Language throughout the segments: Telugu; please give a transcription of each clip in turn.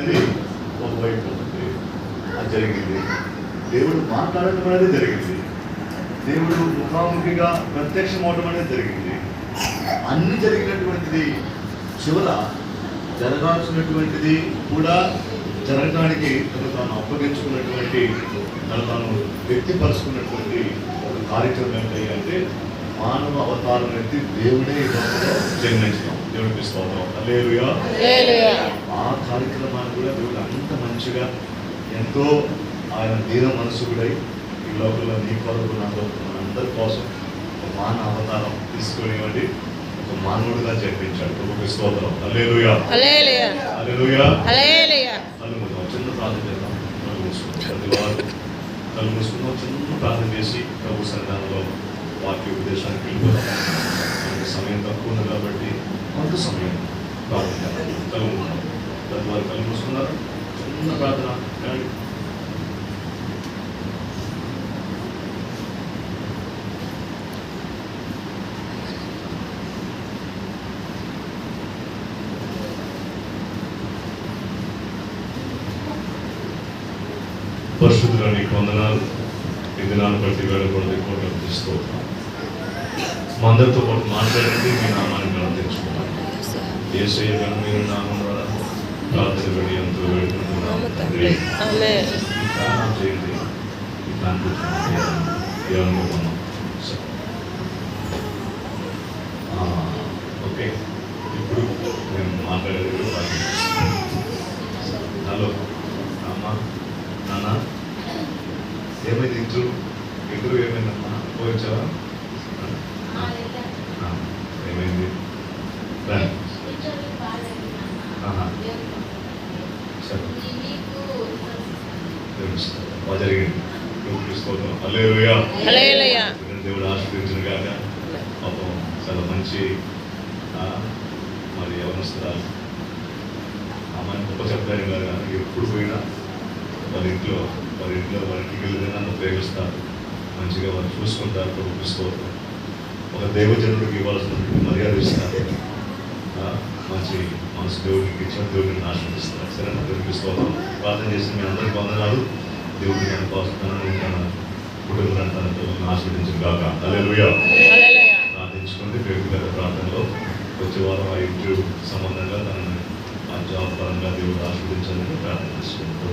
అనేది ఒకవైపు ఉంది, అది జరిగింది. దేవుడు మాట్లాడటం అనేది జరిగింది, దేవుడు ముఖాముఖిగా ప్రత్యక్షం అవడం అనేది జరిగింది. అన్ని జరిగినటువంటిది చివర జరగాల్సినటువంటిది కూడా జరగడానికి తను తాను అప్పగించుకున్నటువంటి, తను తాను వ్యక్తిపరుచుకున్నటువంటి ఒక కార్యక్రమం ఏంటంటే మానవ అవతారం ఎత్తి దేవుడే జన్మించడం. దేవుడికి స్తోత్రం, హల్లెలూయా. ఆ కార్యక్రమాన్ని కూడా దేవుడు అంత మంచిగా ఎంతో ఆయన దీన మనసుకుడై ఈ లోకంలో నీ కొరకు నా కొరకు మనందరి కోసం ఒక మానవ అవతారం తీసుకునేవాడి ఒక మానవుడిగా జరిపించాడు. ప్రభువుకి స్తోత్రం, హల్లెలూయా. కళ్ళు మూసుకుందాం, చిన్న ప్రార్థన చేద్దాం. కళ్ళు మూసుకుందాం, ప్రతి వారు కళ్ళు మూసుకుందాం, చిన్న ప్రార్థన చేసి ప్రభు సన్నిధానంలో వాక్య ఉపదేశానికి వెళ్ళిపోతాం. మనకి సమయం తక్కువ ఉంది కాబట్టి కొంత సమయం ప్రార్థన చేద్దాం. కళ్ళు మూసుకుందాం, ప్రతి వారు కళ్ళు మూసుకున్నారు. చిన్న ప్రార్థన. పరిశుద్ధుల నీకు వందనాలు. ఈ దినాన్ని బట్టి వేడకూడదు కోట్ల తీసుకోవడం మా అందరితో పాటు మాట్లాడండి. మీ నామాన్ని మనం తెచ్చుకుంటాం. యేసయ్య గారు మీరు నామం ద్వారా ప్రార్థన వెళ్ళి ఎంతో వేడుకుంటున్నాం. ప్రాణం చేయండి, ఈ ప్రాంతం ఓకే. ఇప్పుడు నేను మాట్లాడేది హలో అమ్మ నాన్న, ఏమైంది? ఇంటర్వ్యూ ఏమైందమ్మా? పోయించావా? ఏమైంది? బాగా జరిగింది. తీసుకోవడం హల్లెలూయా. దేవుడు ఆశీర్వదించిన కాక పాపం చాలా మంచి మరి యవనస్తురాలు అమ్మాయిని గొప్ప చెప్పారు కదా. ఎప్పుడు పోయినా వారి ఇంట్లో వారి ఇంటికి వెళ్ళిన నన్ను ప్రేమిస్తారు, మంచిగా వారు చూసుకుంటారు. ప్రభుత్వం ఒక దైవజనుడికి ఇవ్వాల్సినటువంటి మర్యాద ఇస్తారు. మంచి మనసు దేవుడికి ఇచ్చిన దేవుడిని ఆశీర్వదిస్తారు. సరే, దేవుడికి ప్రార్థన చేసిన మీ అందరికీ వందనాలు. దేవుడిని నేను కోరుతున్నాను, తన కుటుంబాన్ని తన పిల్లలను ఆశీర్వదించిన కాక. హల్లెలూయా. ప్రార్థించుకుంటే వ్యక్తిగత ప్రార్థనలో వచ్చే వారం ఆ ఇంటర్వ్యూ సంబంధంగా తనని ఆ జాబ్ పరంగా దేవుడు ఆశీర్వదించాలని ప్రార్థన చేసుకుంటూ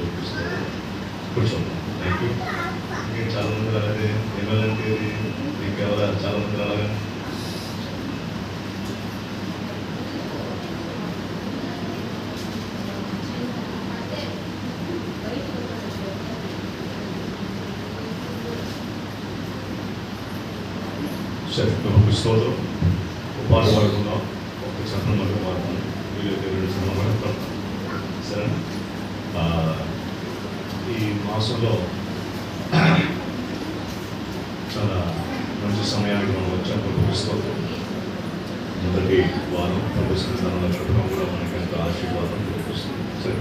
కూర్చోండి. Thank you. ఇంకా చాలామంది అలాగే ఎమ్మెల్యేంటి మీకు ఎవరు చాలామంది అలాగే సరే. ఒక స్తోత్రం, ఒక పాట పాడుకుందాం, ఒక చట్టం మనం పాడుతాం, వీలైతే 2 చరణం కూడా పడతాం. సరే. ఈ మాసంలో చాలా మంచి సమయానికి మనం వచ్చాం. ఒక స్తోత్రం. మొదటి వారం ప్రభుత్వంలో చుట్టడం కూడా మనకి ఎంతో ఆశీర్వాదం చూపిస్తుంది. సరే,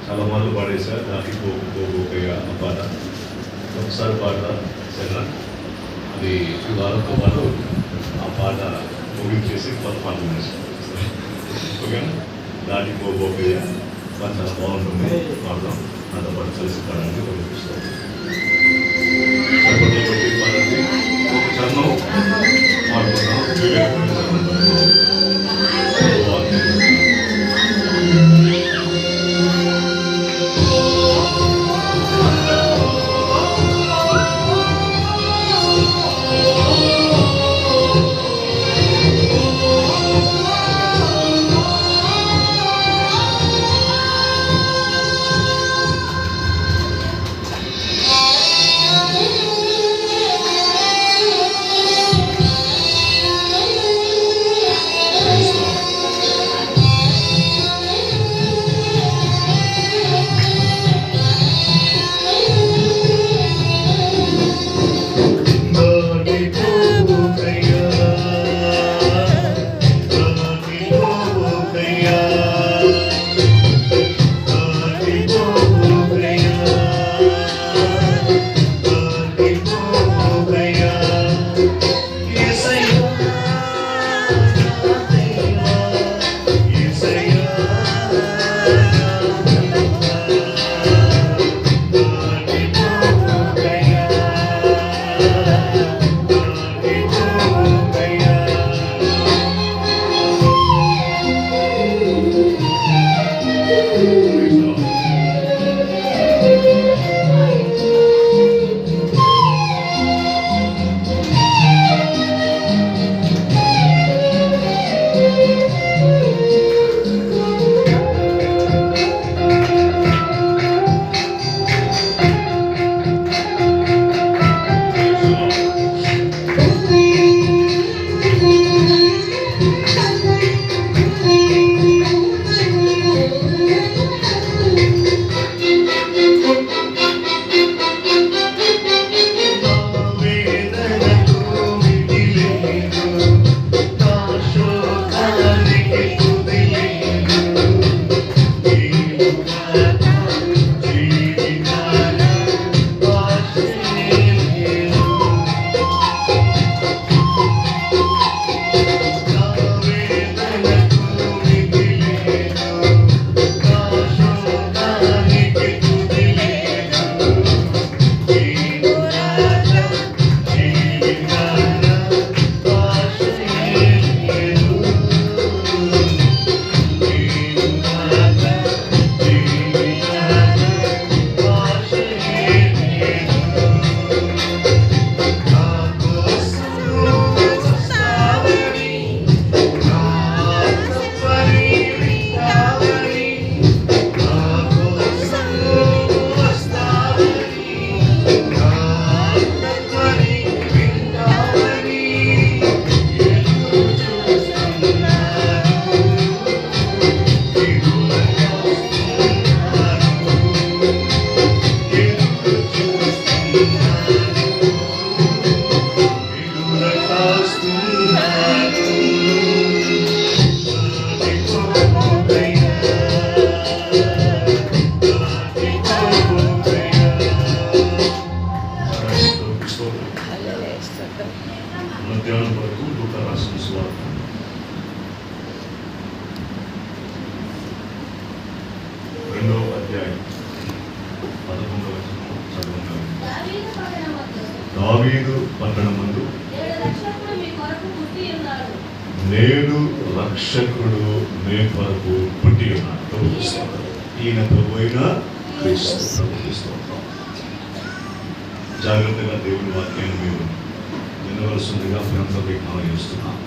చాలా మార్లు పాడేశారు. దానికి పోగోకయ్య ఆ పాట ఒకసారి పాట. సరేనా? అది ఈ వారంతో పాటు ఆ పాట ముగించేసి కొత్త పాట వేసాం. ఓకేనా? దాటి పోగోకయ్య చాలా బాగుంటుంది. పాడదాం, నాతో పాటు కలిసి పాడడానికి పంపిస్తాం. చప్పట్లు కొట్టి పాడండి. ఒక చరణం పాడుకుందాం. దావీదు పట్టణమందు నేడు రక్షకుడు మీ కొరకు పుట్టి ఉన్నాడు. ఈయన ప్రభు అయిన క్రీస్తు. జాగ్రత్తగా దేవుని వాక్యాన్ని మీరు వినవలసిందిగా ప్రేమతో విజ్ఞాపన చేస్తున్నాను.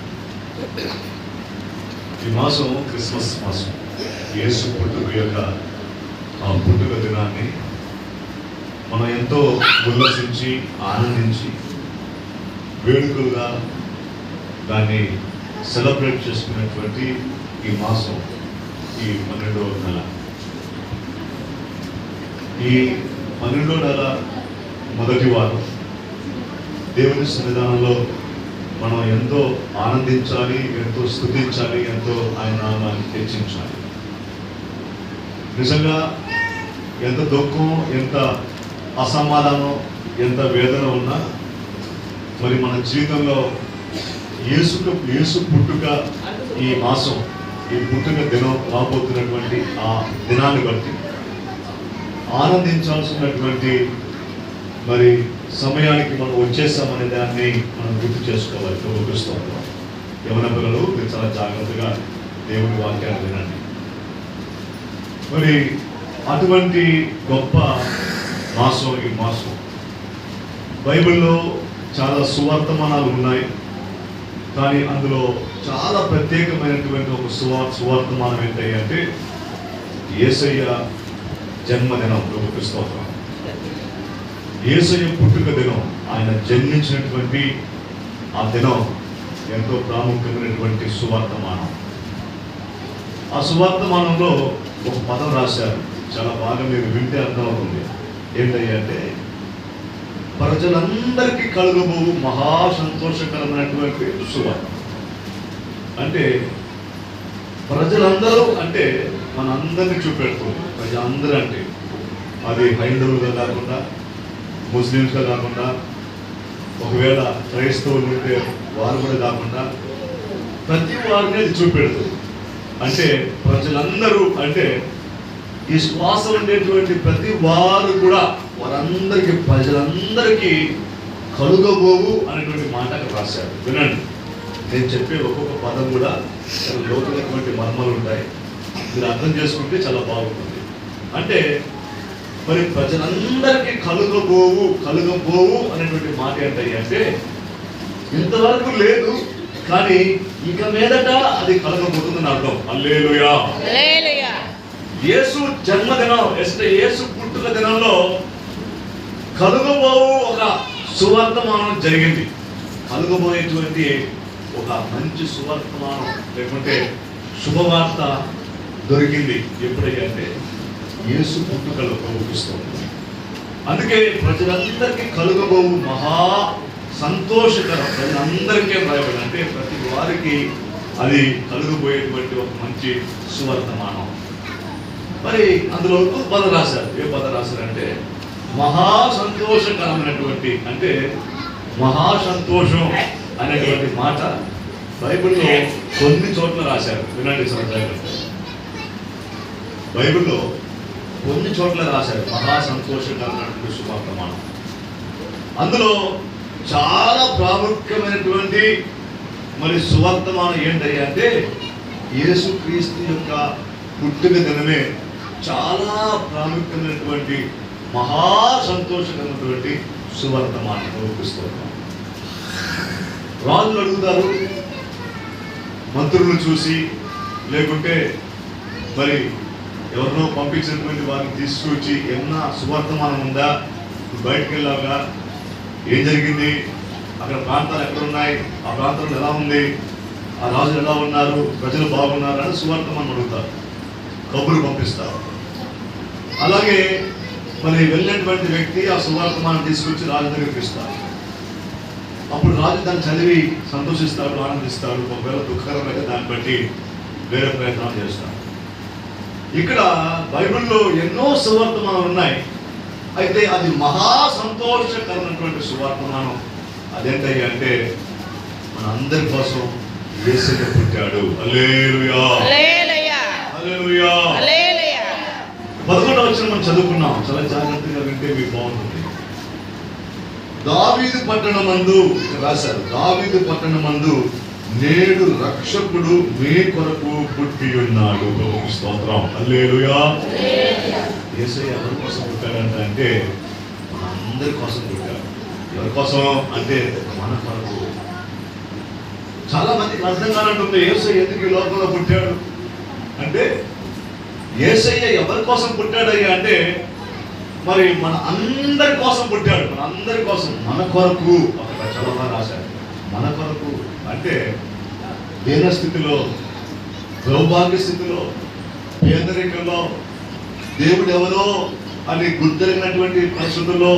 ఈ మాసం క్రిస్మస్ మాసం. యేసు పుట్టుక యొక్క ఆ పుట్టుక దినాన్ని మనం ఎంతో ఉల్లసించి ఆనందించి వేడుకలుగా దాన్ని సెలబ్రేట్ చేసుకునేటువంటి ఈ మాసం ఈ 12వ నెల. ఈ 12వ నెల మొదటి వారం దేవుని సన్నిధానంలో మనం ఎంతో ఆనందించాలి, ఎంతో స్తుతించాలి, ఎంతో ఆయన నామాన్ని హెచ్చించాలి. నిజంగా ఎంత దుఃఖం, ఎంత అసమాధానం, ఎంత వేదన ఉన్నా మరి మన జీవితంలో యేసు పుట్టుక ఈ మాసం, ఈ పుట్టుక దినం రాబోతున్నటువంటి ఆ దినాన్ని బట్టి ఆనందించాల్సినటువంటి మరి సమయానికి మనం వచ్చేస్తామనే దాన్ని మనం గుర్తు చేసుకోవాలి. చూపిస్తాం యవన పిల్లలు మీరు చాలా జాగ్రత్తగా దేవుని వాక్యాన్ని వినండి. మరి అటువంటి గొప్ప మాసం ఈ మాసం. బైబిల్లో చాలా సువర్తమానాలు ఉన్నాయి, కానీ అందులో చాలా ప్రత్యేకమైనటువంటి ఒక సువర్తమానం ఏంటంటే యేసయ్య జన్మదినం. స్తోత్రం. యేసయ్య పుట్టుక దినం, ఆయన జన్మించినటువంటి ఆ దినం ఎంతో ప్రాముఖ్యమైనటువంటి సువర్తమానం. ఆ సువర్తమానంలో ఒక పదం రాశారు, చాలా బాగా మీరు వింటే అర్థమవుతుంది. ఏంటంటే ప్రజలందరికీ కలుగబోవు మహా సంతోషకరమైనటువంటి సువార్త. అంటే ప్రజలందరూ అంటే మనందరినీ చూపెడుతుంది. ప్రజలందరూ అంటే అది హైందవులుగా కాకుండా, ముస్లిమ్స్గా కాకుండా, ఒకవేళ క్రైస్తవులు ఉంటే వారు కూడా కాకుండా ప్రతి వారిని అది చూపెడుతుంది. అంటే ప్రజలందరూ అంటే ఈ శ్వాస ఉండేటువంటి ప్రతి వారు కూడా వారందరికీ, ప్రజలందరికీ కలుగబోవు అనేటువంటి మాట అక్కడ రాశారు. వినండి, నేను చెప్పే ఒక్కొక్క పదం కూడా చాలా లోతులైనటువంటి మర్మాలు ఉంటాయి. మీరు అర్థం చేసుకుంటే చాలా బాగుంటుంది. అంటే మరి ప్రజలందరికీ కలుగబోవు అనేటువంటి మాట ఏంటంటే ఇంతవరకు లేదు, కానీ ఇక మీదట అది కలగబోతుందని అర్థం. హల్లెలూయా. యేసు జన్మదినం, యేసు పుట్టుక దినంలో కలుగబోవు ఒక సువర్తమానం జరిగింది. కలుగబోయేటువంటి ఒక మంచి సువర్తమానం లేకుంటే శుభవార్త దొరికింది. ఎప్పుడైతే యేసు పుట్టుకలో కలుగుతుంది. అందుకే ప్రజలందరికీ కలుగబోవు మహా సంతోషకరం, ప్రజలందరికీ రాయబడి అంటే ప్రతి వారికి అది కలుగబోయేటువంటి ఒక మంచి సువర్తమానం. మరి అందులో ఒక పదం రాశారు. ఏ పదం రాశారంటే మహా సంతోషకరమైనటువంటి, అంటే మహా సంతోషం అనేటువంటి మాట బైబిల్లో కొన్ని చోట్ల రాశారు. వినండి సంవత్సరాలు, బైబిల్లో కొన్ని చోట్ల రాశారు మహా సంతోషకరమైనటువంటి శుభవర్తమానం. అందులో చాలా ప్రాముఖ్యమైనటువంటి మరి సువర్తమానం ఏంటంటే యేసుక్రీస్తు యొక్క పుట్టుక దినమే చాలా ప్రాముఖ్యమైనటువంటి మహా సంతోషకరమైనటువంటి సువర్తమానం. చూపిస్తున్నాం. రాజులు అడుగుతారు మంత్రులను చూసి, లేకుంటే మరి ఎవరినో పంపించినటువంటి వారిని తీసుకొచ్చి ఏమన్నా సువర్తమానం ఉందా, బయటకు వెళ్ళాగా ఏం జరిగింది, అక్కడ ప్రాంతాలు ఎక్కడ ఉన్నాయి, ఆ ప్రాంతంలో ఎలా ఉంది, ఆ రాజులు ఎలా ఉన్నారు, ప్రజలు బాగున్నారు అని సువర్తమానం అడుగుతారు, కబురు పంపిస్తారు. అలాగే మరి వెళ్ళినటువంటి వ్యక్తి ఆ సువర్తమానం తీసుకొచ్చి రాజు దగ్గరికి ఇస్తారు. అప్పుడు రాజు దాన్ని చదివి సంతోషిస్తాడు, ఆనందిస్తాడు. ఒకవేళ దుఃఖకరమైతే దాన్ని బట్టి వేరే ప్రయత్నాలు చేస్తారు. ఇక్కడ బైబిల్లో ఎన్నో సువర్తమానాలు ఉన్నాయి. అయితే అది మహా సంతోషకరమైనటువంటి సువర్తమానం అదేంటంటే మన అందరి కోసం యేసయ్య పుట్టాడు. హల్లెలూయా. హల్లెలూయా. 11వ వచనం మనం చదువుకున్నాం. చాలా జాగ్రత్తగా వింటే మీకు బాగుంటుంది. దావీదు పట్టణమందు రాశారు, దావీదు పట్టణమందు నేడు రక్షకుడు మీ కొరకు పుట్టి ఉన్నాడు. స్తోత్రం, హల్లెలూయా. యేసయ్య ఎవరి కోసం పుట్టాడంట అంటే మనందరి కోసం పుట్టాడు. ఎవరి కోసం అంటే మన కొరకు. చాలా మందికి అర్థం కానంటుంది యేసయ్య ఎందుకు ఈ లోకంలో పుట్టాడు అంటే, యేసయ్య ఎవరి కోసం పుట్టాడయ్యా అంటే మరి మన అందరి కోసం పుట్టాడు. మన అందరి కోసం, మన కొరకు. అక్కడ చాలా రాశాడు, మన కొరకు. అంటే దీన స్థితిలో, దౌర్భాగ్య స్థితిలో, పేదరికంలో, దేవుడు ఎవరో అని గుర్తెరిగినటువంటి పరిస్థితుల్లో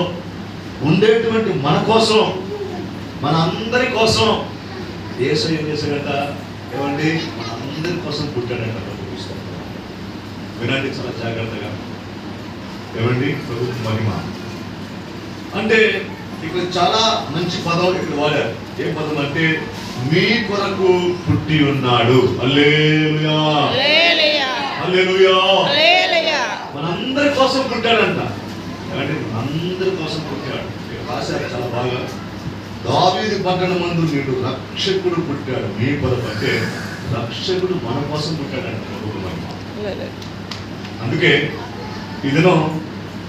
ఉండేటువంటి మన కోసం, మన అందరి కోసం యేసయ్య ఏం చేశాడంట ఏమండి, మన అందరి కోసం పుట్టాడంట. వినండి చాలా జాగ్రత్తగా. ఏమండి, ప్రభు మహిమ అంటే ఇక్కడ చాలా మంచి పదం ఇక్కడ వాడారు. ఏ పదం అంటే మీ కొరకు పుట్టి ఉన్నాడు. హల్లెలూయా, హల్లెలూయా. మనందరి కోసం పుట్టాడంట. ఏమంటే మనందరి కోసం పుట్టాడు. రాశారు చాలా బాగా. దావీదు పట్టణమందు నేడు రక్షకుడు పుట్టాడు మీ కొరకు. అంటే రక్షకుడు మన కోసం పుట్టాడంట. ప్రభు మహిమ. అందుకే ఇదిలో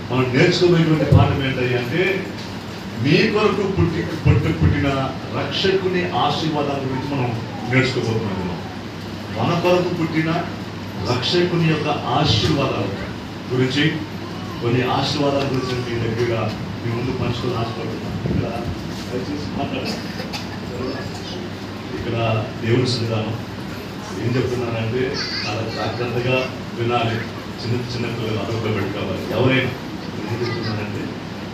మనం నేర్చుకోబోయేటువంటి పాఠం ఏంటంటే అంటే మీ కొరకు పుట్టిన రక్షకుని ఆశీర్వాదాల గురించి మనం నేర్చుకోబోతున్నాం. మన కొరకు పుట్టిన రక్షకుని యొక్క ఆశీర్వాదాల గురించి, కొన్ని ఆశీర్వాదాల గురించి మీ దగ్గరగా మీ ముందు పంచుకొని ఆశపడుతున్నాను. ఇక్కడ దేవుని సన్నిధానం ఏం చెప్తున్నానంటే చాలా జాగ్రత్తగా వినాలి. చిన్నపిల్లలు అదుపులో పెట్టుకోవాలి. ఎవరైనా ఏం చెప్తున్నారంటే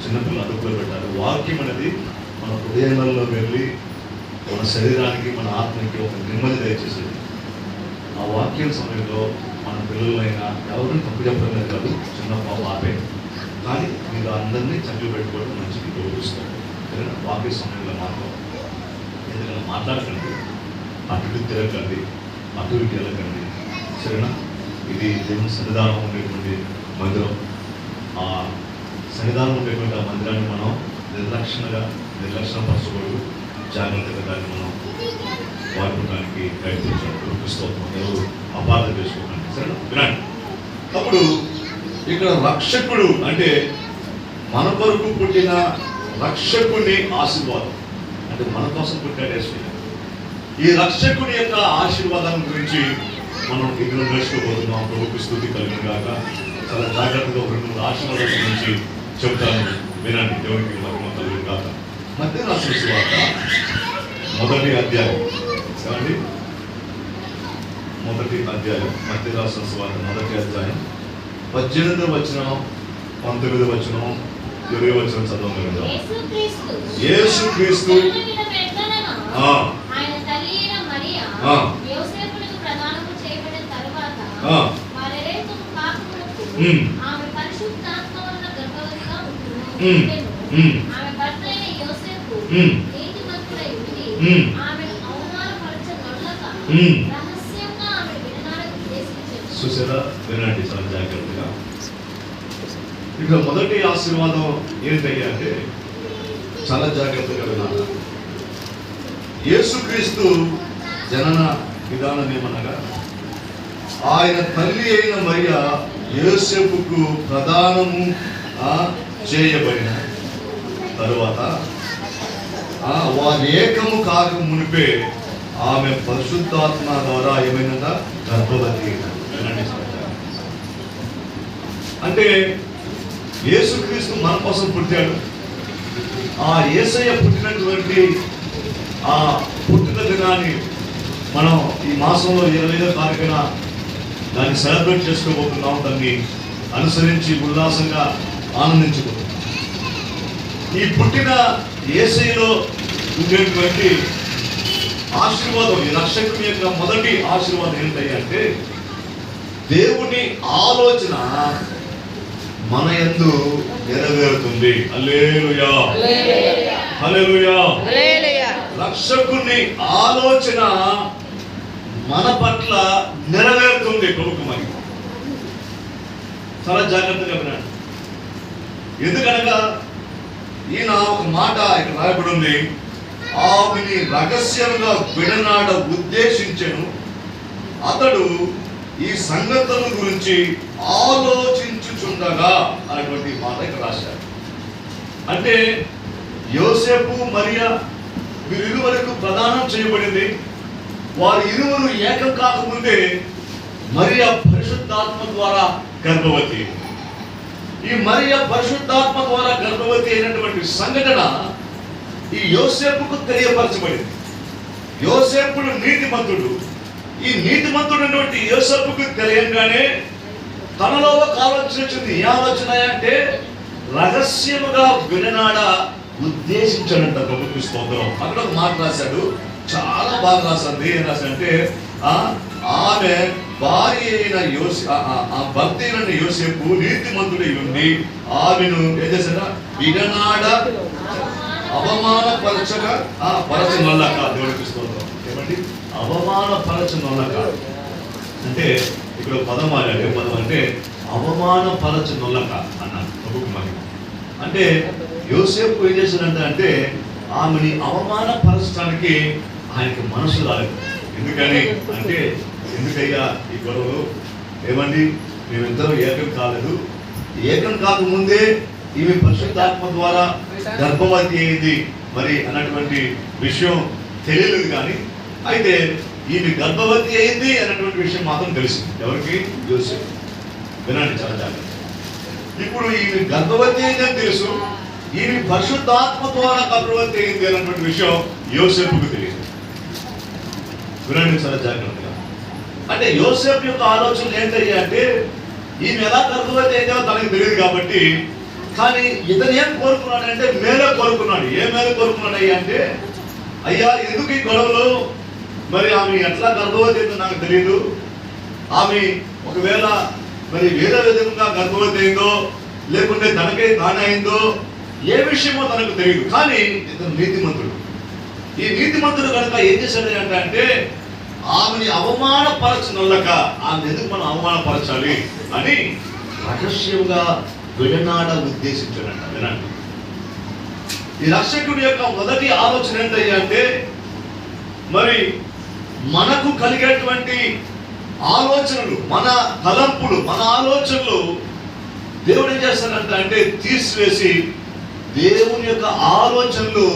చిన్నపిల్లలు అదుపులో పెట్టాలి. వాక్యం అనేది మన హృదయాలలో వెళ్ళి మన శరీరానికి, మన ఆత్మకి ఒక నెమ్మది దయచేసేది. ఆ వాక్యం సమయంలో మన పిల్లలైనా ఎవరిని తప్పు చెప్పడం లేదు కాదు, చిన్న పాప ఆపే. కానీ మీరు అందరినీ చక్కలు పెట్టుకోవడం మంచిది గౌరవిస్తారు. వాక్య సమయంలో మాత్రం ఏదైనా మాట్లాడకండి, అటు తిరగకండి, అటు ఇటు వెళ్ళకండి. సరేనా? ఇది దేవుని సన్నిధానం ఉండేటువంటి మందిరం. ఆ సన్నిధానం ఉండేటువంటి ఆ మందిరాన్ని మనం నిర్లక్ష్యపరచకూడదు. జాగ్రత్తగా దాన్ని మనం వాడుకోవడానికి ప్రయత్నించాలి. స్తోత్రం. ఎవరు అపార్థం చేసుకోకండి. సరేనా? వినండి. అప్పుడు ఇక్కడ రక్షకుడు అంటే మన కొరకు పుట్టిన రక్షకుని ఆశీర్వాదం. అంటే మన కోసం పుట్టాడు యేసయ్య. ఈ రక్షకుని యొక్క ఆశీర్వాదం గురించి మనం ఇక్కడ నేర్చుకోబోతున్నాం. ప్రభుకి స్తుతి కలుగును గాక. చాలా జాగ్రత్తగా ఒక 2 ఆశీర్వాదాల గురించి చెప్తాను, వినండి. దేవునికి మహిమ కలుగును గాక. మత్తయి రాసిన సువార్త 1వ అధ్యాయం. ఏమండి? 1వ అధ్యాయం. మత్తయి రాసిన సువార్త 1వ అధ్యాయం 18వ వచనం, 19వ వచనం, 20వ వచనం చదవగలరా? యేసుక్రీస్తు చూసారా? వినండి చాలా జాగ్రత్తగా. ఇక్కడ మొదటి ఆశీర్వాదం ఏంటయ్యా అంటే చాలా జాగ్రత్తగా వినాలి. యేసుక్రీస్తు జనన విధానం ఏమనగా ఆయన తల్లి అయిన మరియ యోసేపుకు ప్రదానము చేయబడిన తరువాత వారి ఏకము కాక మునిపే ఆమె పరిశుద్ధాత్మ ద్వారా ఏమైనా గర్భవతి. అంటే యేసుక్రీస్తు మన కోసం పుట్టాడు. ఆ యేసయ్య పుట్టినటువంటి ఆ పుట్టిన దినాన్ని మనం ఈ మాసంలో 25వ తారీఖున దాన్ని సెలబ్రేట్ చేసుకోబోతున్నాం. దాన్ని అనుసరించి ఉల్లాసంగా ఆనందించబోతున్నాం. ఈ పుట్టిన యేసయ్యలో ఉండేటువంటి ఆశీర్వాదం, ఈ రక్షకుని యొక్క మొదటి ఆశీర్వాదం ఏంటంటే దేవుని ఆలోచన మన యందు నెరవేరుతుంది. హల్లెలూయా, హల్లెలూయా. రక్షకుని ఆలోచన మన పట్ల నెరవేరుతుంది. ప్రభుకు మరి చాలా జాగ్రత్తగా వినండి. ఎందుకనగా ఈయన ఒక మాట ఇక్కడ రాయబడి ఉంది, ఆమెని రహస్యంగా విడనాడ ఉద్దేశించెను, అతడు ఈ సంగతుల గురించి ఆలోచించుచుండగా అనేటువంటి మాట ఇక్కడ రాశారు. అంటే యోసేపు మరియా వీరిరువరకు ప్రదానం చేయబడింది. వారి ఇరువురు ఏకం కాకముందే మరియా పరిశుద్ధాత్మ ద్వారా గర్భవతి. ఈ మరియా పరిశుద్ధాత్మ ద్వారా గర్భవతి అయినటువంటి సంఘటన ఈ యోసేపుకు తెలియపరచబడింది. యోసేపుడు నీతిమంతుడు. ఈ నీతిమంతుడైనటువంటి యోసేపుకు తెలియంగానే తనలో ఒక ఆలోచన వచ్చింది. ఏ ఆలోచన అంటే రహస్యముగా విడనాడ ఉద్దేశించాడంట. ప్రభుత్వ స్తోత్రం. అక్కడ ఒక మాట రాశాడు, చాలా బాగా రాసింది. ఏం రాశాడంటే ఆమె భార్య అయిన భర్త అయిన యోసేపు నీతిమంతుడై ఉండి ఆమెను ఏం చేశాడా, విడనాడ అవమానపరచక పరచనొల్లక. దేవుడికి స్తోత్రం. ఏమండి అవమానపరచనొల్లక అంటే ఇక్కడ పదం వాడాడు. ఏ పదం అంటే అవమానపరచనొల్లక అన్నాడు ప్రభుకు మహిమ. అంటే యోసేపు ఏం చేశాడంట అంటే ఆమెని అవమానపరచడానికి ఆయనకి మనసు రాలేదు. ఎందుకని అంటే ఎందుకయ్యా ఈ గొడవలు, ఏమండి మేమిద్దరం ఏకం కాలేదు, ఏకం కాకముందే ఈమె పరిశుద్ధాత్మ ద్వారా గర్భవతి అయింది మరి అన్నటువంటి విషయం తెలియలేదు. కానీ అయితే ఈమె గర్భవతి అయింది అన్నటువంటి విషయం మాత్రం తెలిసింది. ఎవరికి? యోసేపు. వినండి చాలా జాగ్రత్త. ఇప్పుడు ఈమె గర్భవతి అయింది అని తెలుసు, ఈమె పరిశుద్ధాత్మ ద్వారా గర్భవతి అయింది అన్నటువంటి విషయం యోసేపుకు తెలియదు. వినండి చాలా జాగ్రత్తగా. అంటే యోసేపు యొక్క ఆలోచనలు ఏంటయ్యా అంటే ఈమె ఎలా గర్భవతి అయిందో తనకు తెలియదు కాబట్టి, కానీ ఇతను ఏం కోరుకున్నాడంటే మేలు కోరుకున్నాడు. ఏ మేలు కోరుకున్నాడు అయ్యా అంటే, అయ్యా ఎందుకు ఈ గొడవలు, మరి ఆమె ఎట్లా గర్భవతి అయిందో నాకు తెలియదు, ఆమె ఒకవేళ మరి వేరే విధంగా గర్భవతి అయిందో లేకుంటే తనకే తానైందో ఏ విషయమో తనకు తెలియదు. కానీ ఇతను నీతిమంతుడు. ఈ నీతిమంతుడు కనుక ఏం చేశాడు అంటే ఆమెని అవమానపరచనొల్లక, ఆమె ఎందుకు మనం అవమానపరచాలి అని రహస్యంగా విడనాడ ఉద్దేశించాడంట. వినండి, ఈ రక్షకుడి యొక్క మొదటి ఆలోచన ఏంటయ్యా అంటే మరి మనకు కలిగేటువంటి ఆలోచనలు, మన తలంపులు, మన ఆలోచనలు దేవుడు ఏం చేస్తాడంట అంటే తీసివేసి దేవుని యొక్క ఆలోచనలు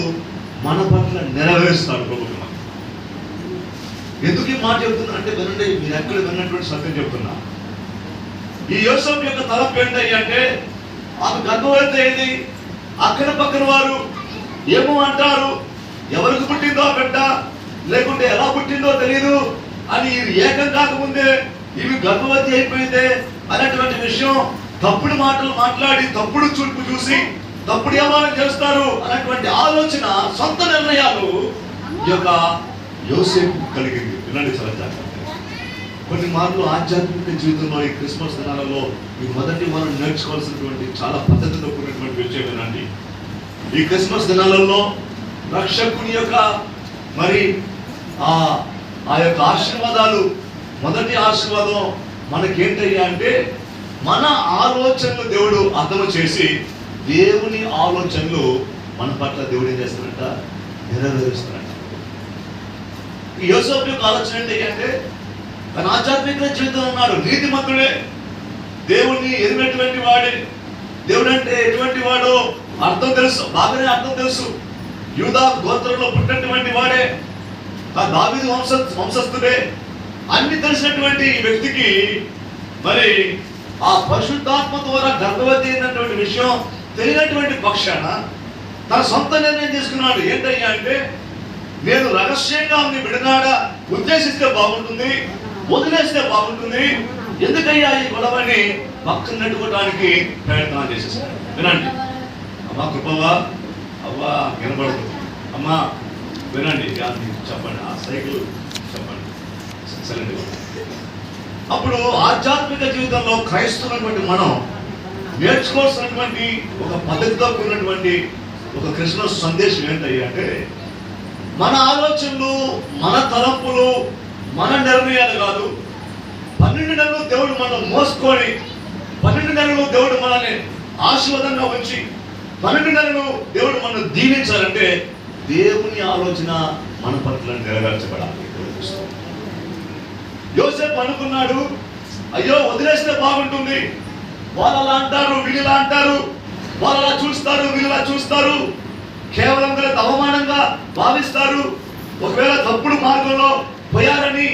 మన పట్ల నెరవేరుస్తాడు ప్రభుత్వం. ఎందుకు ఈ మాట చెప్తున్నా అంటే వినండి, మీరు ఎక్కడ విన్నటువంటి సత్యం చెప్తున్నా. ఈ యోసేపు యొక్క తలంపు ఏంటయ్యా అంటే ఆమె గర్భవతి అయింది, అక్కడ పక్కన వారు ఏమో అంటారు, ఎవరికి పుట్టిందో బిడ్డ లేకుంటే ఎలా పుట్టిందో తెలియదు అని ఏకం కాకముందే ఇవి గర్భవతి అయిపోయిందే అనేటువంటి విషయం తప్పుడు మాటలు మాట్లాడి తప్పుడు చూపు చూసి తప్పుడు ఏమానం చేస్తారు అనేటువంటి ఆలోచన, సొంత నిర్ణయాలు ఈ యొక్క యోసేపు కలిగింది. వినండి చాలా జాగ్రత్త. కొన్ని మార్లు ఆధ్యాత్మిక జీవితంలో ఈ క్రిస్మస్ దినాలలో ఈ మొదటి మనం నేర్చుకోవాల్సినటువంటి చాలా పద్ధతితో కూడినటువంటి విషయం వినండి. ఈ క్రిస్మస్ దినాలలో రక్షకుని యొక్క మరి ఆ యొక్క ఆశీర్వాదాలు, మొదటి ఆశీర్వాదం మనకేంటయ్యా అంటే మన ఆలోచనలు దేవుడు అర్థం చేసి దేవుని ఆలోచనలు మన పట్ల దేవుడు ఏం చేస్తారంట, నెరవేరుస్తారంట. ఈ యోసేపు యొక్క ఆలోచన ఏంటంటే తన ఆధ్యాత్మిక జీవితం ఉన్నాడు, నీతిమంతుడే, దేవుణ్ణి ఎరిగినటువంటి వాడే. దేవుడు అంటే ఎటువంటి వాడో అర్థం తెలుసు, బాగానే అర్థం తెలుసు. యూదా గోత్రంలో పుట్టినటువంటి వాడే, ఆ దావీదు వంశస్థుడే, అన్ని తెలిసినటువంటి వ్యక్తికి మరి ఆ పరిశుద్ధాత్మ ద్వారా గర్భవతి అయినటువంటి విషయం తెలియనటువంటి పక్షాన తన సొంత నిర్ణయం తీసుకున్నాడు. ఏంటయ్యా అంటే నేను రహస్యంగా ఆమె విడనాడ ఉద్దేశిస్తే బాగుంటుంది, వదిలేస్తే బాగుంటుంది, ఎందుకయ్యా ఈ గొడవని పక్కన నెట్టుకోవడానికి ప్రయత్నం చేసేసాడు. వినండి అమ్మా, కృపవా అవ్వా వినబడుతుంది అమ్మా, వినండి చెప్పండి, ఆ సైకిల్ చెప్పండి సైలెంట్గా. అప్పుడు ఆధ్యాత్మిక జీవితంలో క్రైస్తవులైనటువంటి మనం నేర్చుకోవాల్సినటువంటి ఒక పద్ధతితో కూడినటువంటి ఒక క్రిస్మస్ సందేశం ఏంటయ్యా అంటే మన ఆలోచనలు, మన తలంపులు, మన నిర్ణయాలు కాదు. 12 నెలలు దేవుడు మనం మోసుకొని 12 నెలలు దేవుడు మనల్ని ఆశీర్వాదంగా ఉంచి 12 నెలలు దేవుడు మనం దీవించాలంటే దేవుని ఆలోచన మన పట్ల నెరవేర్చబడాలి. యోసేపు అనుకున్నాడు, అయ్యో వదిలేస్తే బాగుంటుంది, వాళ్ళు అలా అంటారు, వీళ్ళు ఇలా అంటారు, వాళ్ళు అలా చూస్తారు, వీళ్ళు ఇలా చూస్తారు, కేవలం వీళ్ళకి అవమానంగా భావిస్తారు, ఒకవేళ తప్పుడు మార్గంలో పోయారని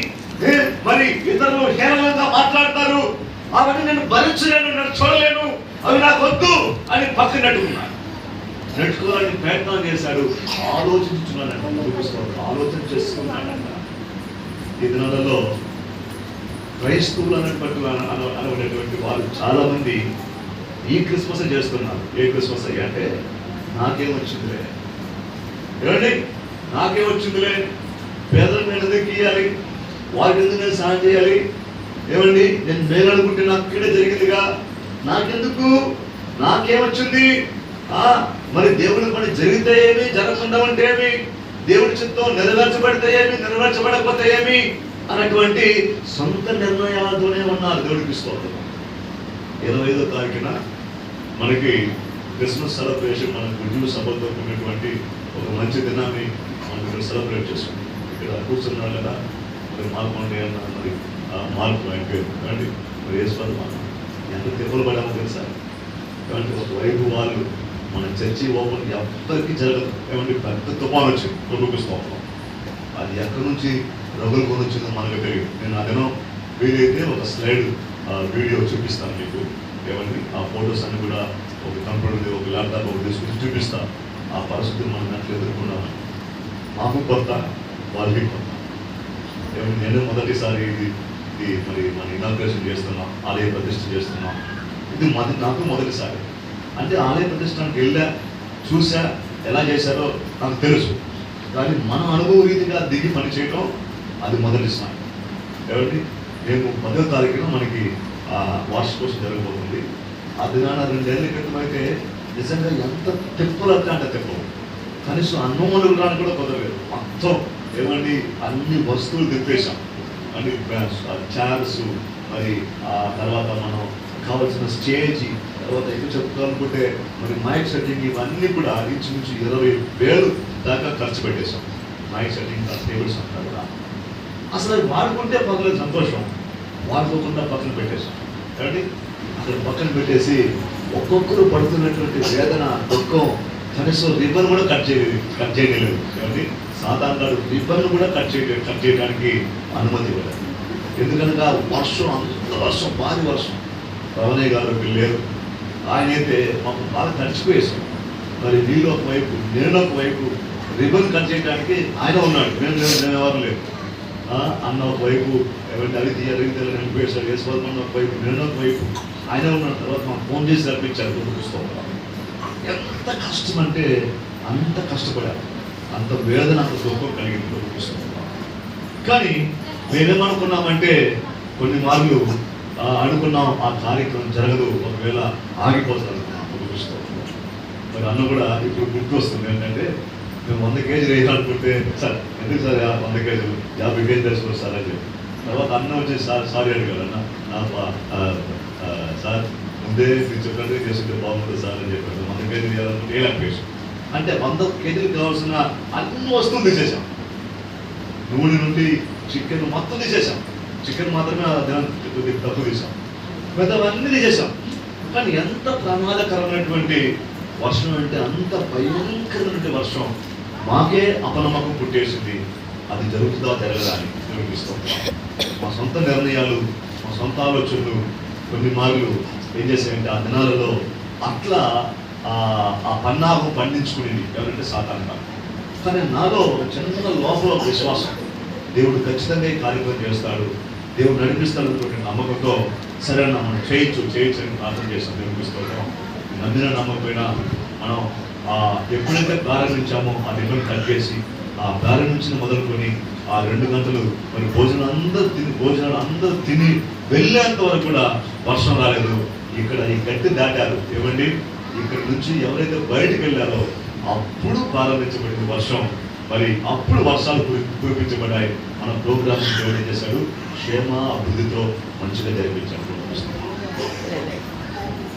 మరి ఇతరులు హేళనంగా మాట్లాడతారు, అవన్నీ నేను భరించలేను, నేను చూడలేను, అవి నాకు వద్దు అని పక్కన నెట్టుకోవాలని ప్రయత్నం చేశాడు. ఆలోచన చేసుకున్నాడంట. ఈ దినాలలో క్రైస్తవులు అనేటువంటి వాళ్ళు చాలా మంది ఈ క్రిస్మస్ చేస్తున్నారు. ఏ క్రిస్మస్ అయ్యా అంటే నాకేమొచ్చిందిలే, ఏమండి నాకేమొచ్చిందిలే, పేదల మీద ఇయ్యాలి, వారికి ఎందుకు నేను సాయం చేయాలి, ఏమండి నేను మేలనుకుంటే నాకు ఇక్కడే జరిగిందిగా, నాకెందుకు, నాకేమొచ్చింది, మరి దేవుని పని జరిగితే ఏమి, జరగకుండా ఉంటే ఏమి, దేవుడి చిత్తం నెరవేర్చబడితే ఏమి, నెరవేర్చబడకపోతే ఏమి అన్నటువంటి సొంత నిర్ణయాలతోనే ఉన్నారు. దేవుడికి స్తోత్రం. 25వ తారీఖున మనకి క్రిస్మస్ సెలబ్రేషన్, మన గుడ్డు సభతో ఉన్నటువంటి ఒక మంచి దినాన్ని మనం సెలబ్రేట్ చేసుకుంటాం. ఇక్కడ కూర్చున్నారు కదా, మరి మార్కండి అన్న, మరి మార్పు ఆయన పేరు అండి, మరి ఈశ్వర్ మనం ఎంత తిప్పలు పడామో తెలుసా. కాబట్టి ఒకవైపు వాళ్ళు మన చర్చి ఓపెన్ ఎవరికి జరగదు, ఏమంటే పెద్ద తుఫాను వచ్చింది, ప్రభుత్వం అది ఎక్కడి నుంచి రగులుకొని వచ్చిందో మనకు తెలియదు. నేను అదనో వీలైతే ఒక స్లైడ్ వీడియో చూపిస్తాను మీకు, ఏమండి ఆ ఫొటోస్ అన్ని కూడా ఒక కంప్యూటర్, ఒక ల్యాప్టాప్ ఒక తీసుకుని చూపిస్తాను. ఆ పరిస్థితులు మనం దాంట్లో ఎదుర్కొన్నామని. మాకు కొత్త, వాళ్ళకి కొత్త. ఏమంటే నేను మొదటిసారి ఇది మరి మన ఇనాగ్రేషన్ చేస్తున్నాం, ఆలయ ప్రతిష్ఠ చేస్తున్నాం. ఇది నాకు మొదటిసారి. అంటే ఆలయ ప్రతిష్ఠానికి వెళ్ళా, చూసా, ఎలా చేశారో నాకు తెలుసు. కానీ మన అనుభవ రీతిగా దిగి పని చేయడం అది మొదటిసారి. కాబట్టి మేము 10వ తారీఖున మనకి వార్షికోత్సవం జరగబోతుంది. ఆ దినాన 2 ఏళ్ల క్రితం అయితే నిజంగా ఎంత తెప్పలు అంటే తెప్పలు, కనీసం అన్నం వండుకోవడానికి కూడా కుదరలేదు. మొత్తం ఏమండి అన్ని వస్తువులు తెప్పేశాం, అన్ని చైర్స్, మరి ఆ తర్వాత మనం కావాల్సిన స్టేజ్, తర్వాత ఎక్కువ చెప్పుకోవాలనుకుంటే మరి మైక్ సెట్టింగ్, ఇవన్నీ కూడా ఇంచుమించు 20,000 దాకా ఖర్చు పెట్టేశాం. మైక్ సెట్టింగ్, టేబుల్స్ అంతా కూడా అసలు అది వాడుకుంటే పక్కన సంతోషం, వాడుకోకుండా పక్కన పెట్టేశాం. కాబట్టి అక్కడ పక్కన పెట్టేసి ఒక్కొక్కరు పడుతున్నటువంటి వేదన, దుఃఖం, కనీసం రిబ్బన్ కూడా కట్ చేయలేదు. కాబట్టి సాధారణ రిబ్బన్ కూడా కట్ చేయడానికి అనుమతి ఇవ్వలేదు. ఎందుకనగా వర్షం, అంత వర్షం, భారీ వర్షం. రమణయ్య గారు లేరు, ఆయనైతే మాకు బాగా తడిచిపోయేసాం. మరి వీళ్ళు ఒకవైపు, నేను ఒకవైపు, రిబ్బన్ కట్ చేయడానికి ఆయన ఉన్నాడు, నేను ఎవరు లేదు. అన్న ఒకవైపు ఎవరి అడిగి వెళ్ళిపోయేసాడు, వేసుకోవాలన్న ఒకవైపు, నేను ఒకవైపు, ఆయన ఉన్నాడు. తర్వాత మాకు ఫోన్ చేసి రప్పించారు పుస్తకం. ఎంత కష్టం అంటే అంత కష్టపడారు, అంత వేదన, అంత దుఃఖం కలిగింది పుస్తకం. కానీ మేమేమనుకున్నామంటే కొన్ని మార్లు అనుకున్నాం ఆ కార్యక్రమం జరగదు, ఒకవేళ ఆగిపోతుంది అనుకున్నాం పుస్తకం. మరి అన్న కూడా ఇప్పుడు గుర్తు వస్తుంది ఏంటంటే, మేము 100 కేజీలు వేయాలనుకుంటే, సార్ ఎందుకు సార్ 100 కేజీలు 50 కేజీలు తెచ్చుకోరు సార్ అని చెప్పి. తర్వాత అన్న వచ్చేసి సారీ అడిగారు, అన్న సార్ ముందే మీరు చెప్పినట్టు చేస్తుంటే బాగుంటుంది సార్ అని చెప్పారు. 100 కేజీలు వేయాలనుకుంటే వేయలేకపోయాం. అంటే 100 కేజీలు కావాల్సిన అన్ని వస్తువులు తీసేసాం. నూనె నుండి చికెన్ మొత్తం తీసేసాం. చికెన్ మాత్రమే తక్కువ తీసాం, మిగతావన్నీ తీసేసాం. కానీ ఎంత ప్రమాదకరమైనటువంటి వర్షం అంటే అంత భయంకరమైనటువంటి వర్షం. మాకే అపనమ్మకం పుట్టేసింది, అది జరుగుతుందా జరగదా అని నిర్వహిస్తాం. మా సొంత నిర్ణయాలు, మా సొంత ఆలోచనలు కొన్ని మార్లు ఏం చేశాయంటే ఆ దినాలలో అట్లా ఆ పన్నాగం పండించుకునేది ఎవరంటే సాతాను. కానీ నాలో చిన్న లోపల విశ్వాసం, దేవుడు ఖచ్చితంగా ఈ కార్యక్రమం చేస్తాడు, దేవుడు నడిపిస్తాడన్నటువంటి నమ్మకంతో సరే మనం చేయొచ్చు అని ప్రార్థన చేస్తాం. నిర్మిస్తాం. నమ్మిన నమ్మకపోయినా మనం ఎప్పుడైతే ప్రారంభించామో ఆ నిబంధన కట్ చేసి ఆ ప్రారంభించిన మొదలుకొని ఆ 2 గంటలు మరి భోజనాలు అందరూ తిని వెళ్ళేంత వరకు కూడా వర్షం రాలేదు. ఇక్కడ ఈ గట్టి దాటారు, ఏమండి ఇక్కడ నుంచి ఎవరైతే బయటకు వెళ్ళారో అప్పుడు ప్రారంభించబడింది వర్షం. మరి అప్పుడు వర్షాలు కురిపించబడ్డాయి. మన ప్రోగ్రామ్ ఏం చేశాడు, క్షేమ అభివృద్ధితో మంచిగా జరిపించాడు.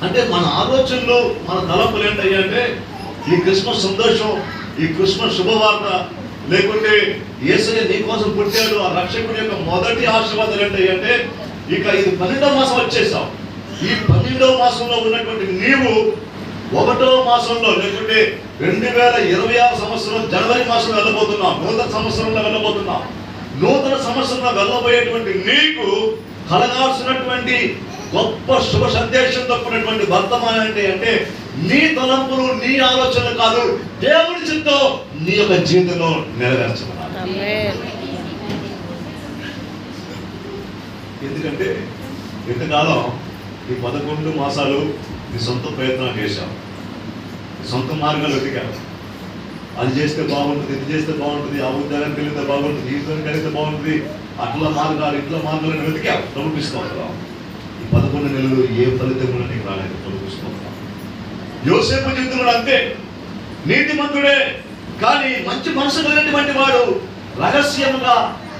అంటే మన ఆలోచనలు, మన తలంపులు ఏంటంటే ఈ క్రిస్మస్ సంతోషం, ఈ క్రిస్మస్ శుభవార్త, లేకుంటే యేసయ్య నీ కోసం పుట్టాడు, ఆ రక్షకుడి యొక్క మొదటి ఆశీర్వాదాలు ఏంటంటే ఇక ఇది 12వ మాసం వచ్చేసాం. ఈ 12వ మాసంలో ఉన్నటువంటి నీవు 1వ మాసంలో లేకుంటే 2026 సంవత్సరం జనవరి మాసంలో వెళ్ళబోతున్నాం. నూతన సంవత్సరంలో వెళ్ళబోతున్నాం. నూతన సంవత్సరంలో వెళ్ళబోయేటువంటి నీకు కలగాల్సినటువంటి గొప్ప శుభ సందేశంతో కూడినటువంటి వర్తమానం అంటే నీ తలంపులు, నీ ఆలోచనలు కాదు, దేవుడి చిత్తం నీ యొక్క జీవితంలో నెరవేర్చబడాలి. ఎందుకంటే ఇంతకాలం ఈ 11 మాసాలు నీ సొంత ప్రయత్నం చేశావు, సొంత మార్గాలు వెతికావు. అది చేస్తే బాగుంటుంది, ఇది చేస్తే బాగుంటుంది, ఆ ఉద్యోగానికి వెళ్తే బాగుంటుంది, ఈ ఉద్యోగానికి వెళ్తే బాగుంటుంది, అట్లా మార్గాలు ఇట్లా మార్గాలను వెతికావు. ప్రభుత్వం ఈ 11 నెలలు ఏ ఫలితం కూడా నీకు రాలేదు. ప్రభుత్వం యోసేపు జీవితంలో అంతే, నీతిమంతుడే కానీ మంచి మనసు కలిగినటువంటి వాడు రహస్యంగా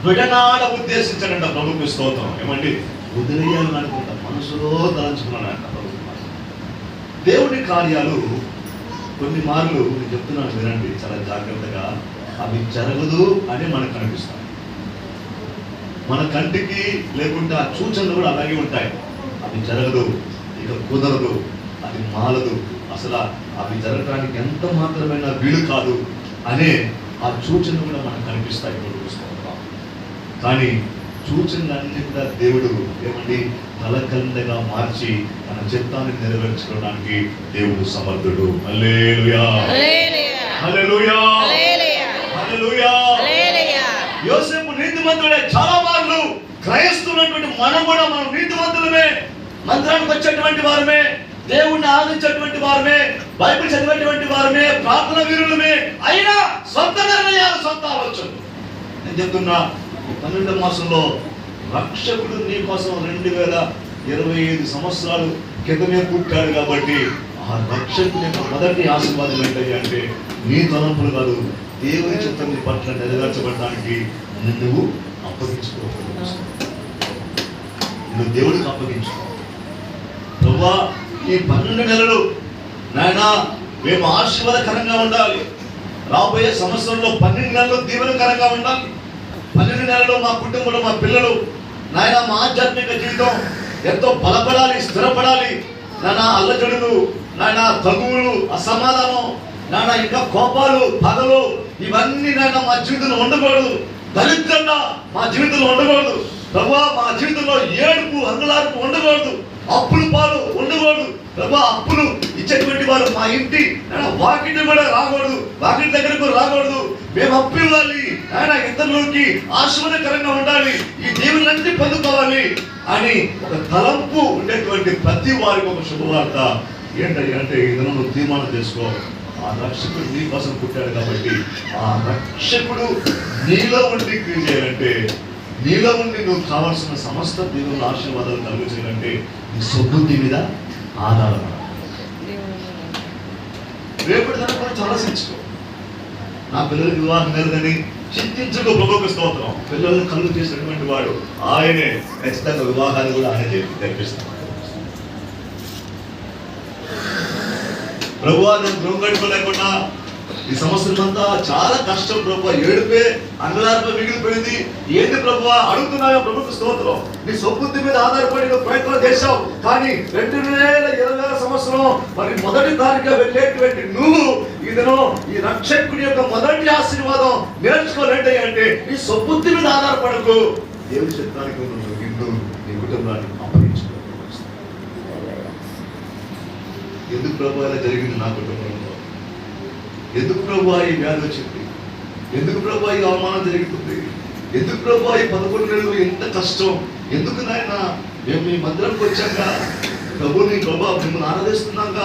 విడనాడ ఉద్దేశించాడంట. ప్రభుత్వ స్తోత్రం. ఏమండి, వదిలేయాలని అనుకుంటా మనసులో తలంచుకున్నాడంట. దేవుడి కార్యాలు కొన్ని మార్లు నేను చెప్తున్నాను, వినండి చాలా జాగ్రత్తగా. అవి జరగదు అని మనకు కనిపిస్తాయి. మన కంటికి లేకుంటే ఆ సూచనలు కూడా అలాగే ఉంటాయి. అవి జరగదు, ఇక కుదరదు, అది మాలదు, అసలు అవి జరగడానికి ఎంత మాత్రమైనా వీలు కాదు అనే ఆ సూచనలు కూడా మనకు కనిపిస్తాయి. కానీ సూచనలన్నీ కూడా దేవుడు ఏమండి తలకండగా మార్చి తన చిత్తాన్ని నెరవేర్చుకోవడానికి దేవుడు సమర్థుడు. హల్లెలూయా, హల్లెలూయా, హల్లెలూయా. యోసేపు నీతిమంతుడే. చాలా మార్లు క్రైస్తవులైనటువంటి మనం కూడా మనం నీతిమంతులమే, మందిరానికి వచ్చేటువంటి వారమే, దేవుణ్ణి ఆరాధించేటువంటి వారమే, బైబిల్ చదివేటువంటి వారమే, ప్రార్థన వీరులమే. అయినా సొంత నిర్ణయాలు, సొంత ఆలోచనలు. నేను చెప్తున్నా, 12వ మాసంలో రక్షకుడు నీ కోసం 2025 సంవత్సరాలు క్రితమే పుట్టాడు. కాబట్టి ఆ రక్షకుని యొక్క మొదటి ఆశీర్వాదం ఏంటంటే నీ తలంపులు కాదు, దేవుని చిత్తం నీ పట్ల నెరవేర్చబడడానికి నువ్వు అప్పగించుకో. నువ్వు దేవుడికి అప్పగించుకో. ప్రభువా, ఈ 12 నెలలు నాయనా మేము ఆశీర్వాదకరంగా ఉండాలి. రాబోయే సంవత్సరంలో 12 నెలలు దీవెనకరంగా ఉండాలి. 12 నెలలు మా కుటుంబంలో మా పిల్లలు నాయన మా ఆధ్యాత్మిక జీవితం ఎంతో బలపడాలి, స్థిరపడాలి. నాయన అల్లజడులు, నాయన తగువులు, అసమాధానం, నాయన ఇంకా కోపాలు, పగలు, ఇవన్నీ నాయన మా జీవితంలో ఉండకూడదు. దరిద్రంగా మా జీవితంలో ఉండకూడదు. ప్రభువా, మా జీవితంలో ఏడుపు, అంగలార్పు ఉండకూడదు. అప్పులు పాలు ఉండకూడదు. ప్రభా, అప్పులు ఇచ్చేటువంటి వారు మా ఇంటి వాకిటి కూడా రాకూడదు, వాకిటి దగ్గరకు రాకూడదు. మేము అప్పు ఇవ్వాలి, ఆయన ఇతరులకి ఆశీర్వాదకరంగా ఉండాలి, ఈ దేవుళ్ళన్నీ పొందుకోవాలి అని ఒక తలంపు ఉండేటువంటి ప్రతి వారికి ఒక శుభవార్త ఏంటంటే ఇతను నువ్వు తీర్మానం చేసుకో. ఆ రక్షకుడు నీ కోసం పుట్టాడు కాబట్టి ఆ రక్షకుడు నీలో ఉండి క్రియ చేయాలంటే, నీలో ఉండి నువ్వు కావాల్సిన సమస్త దేవుళ్ళ ఆశీర్వాదాలు కలుగు చేయాలంటే నీ సొబుద్ధి మీద ఆధారపడాలి. రేపటి దాని గురించి ఆలోచించుకో. నా పిల్లలకి వివాహం లేదని చింతించుకో. ప్రభువుకు స్తోత్రం. పిల్లల్ని కలుగు చేసినటువంటి వాడు ఆయనే. ఖచ్చితంగా వివాహాలు కూడా ఆయన జరిపిస్తాడు. ప్రభువా, నేను గృహం కట్టుకోలేకుండా ఈ సంవత్సరం అంతా చాలా కష్టం ప్రభువా, ఏడుపే అంగలార్ప మిగిలిపోయింది. ఏంటి ప్రభువా అడుగుతున్నాయో. ప్రభుత్వ స్తోత్రం. నీ సొబుద్ధి మీద ఆధారపడి నువ్వు ప్రయత్నం చేశావు. కానీ 2026 సంవత్సరం మరి మొదటి తారీఖుగా వెళ్ళేటువంటి నువ్వు ఇదను ఈ రక్షకుడి యొక్క మొదటి ఆశీర్వాదం నేర్చుకోలేంటి అంటే నీ సొబుద్ధి మీద ఆధారపడకు. దేవుడి చిత్తానికి నువ్వు ఇంటూ నీ కుటుంబాన్ని అప్పగించుకో. ఎందుకు ప్రభు ఇలా జరిగింది నా కుటుంబంలో? ఎందుకు ప్రభు ఈ వ్యాధి వచ్చింది? ఎందుకు ప్రభు ఈ అవమానం జరుగుతుంది? ఎందుకు ప్రభు ఈ 11 నెలలు ఎంత కష్టం? ఎందుకు నాయన మేము మీ మందిరంకి వచ్చాక ప్రభు నీ ప్రభు మిమ్మల్ని ఆరాధిస్తున్నాక,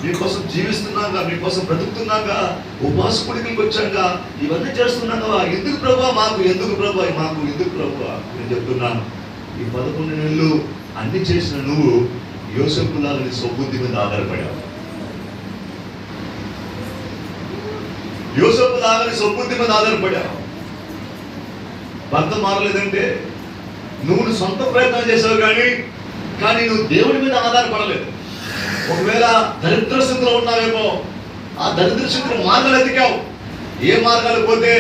మీకోసం జీవిస్తున్నాక, మీకోసం బ్రతుకుతున్నాక, ఉపవాస కుడికి వచ్చాక, ఇవన్నీ చేస్తున్నాక ఎందుకు ప్రభు మాకు, ఎందుకు ప్రభు మాకు, ఎందుకు ప్రభు? నేను చెప్తున్నాను, ఈ 11 నెలలు అన్ని చేసిన నువ్వు యోసేపులాగా నీ సొబుద్ధి మీద ఆధారపడావు. యోసేపులాగా నీ సొబుద్ధి మీద ఆధారపడావు. భర్త మారలేదంటే నువ్వు సొంత ప్రయత్నం చేసావు, కానీ నువ్వు దేవుడి మీద ఆధారపడలేదు. ఒకవేళ దరిద్ర స్థితిలో ఉన్నావేమో, ఆ దరిద్ర స్థితిలో మార్గాలు ఎతికావు. ఏ మార్గాలు పోతే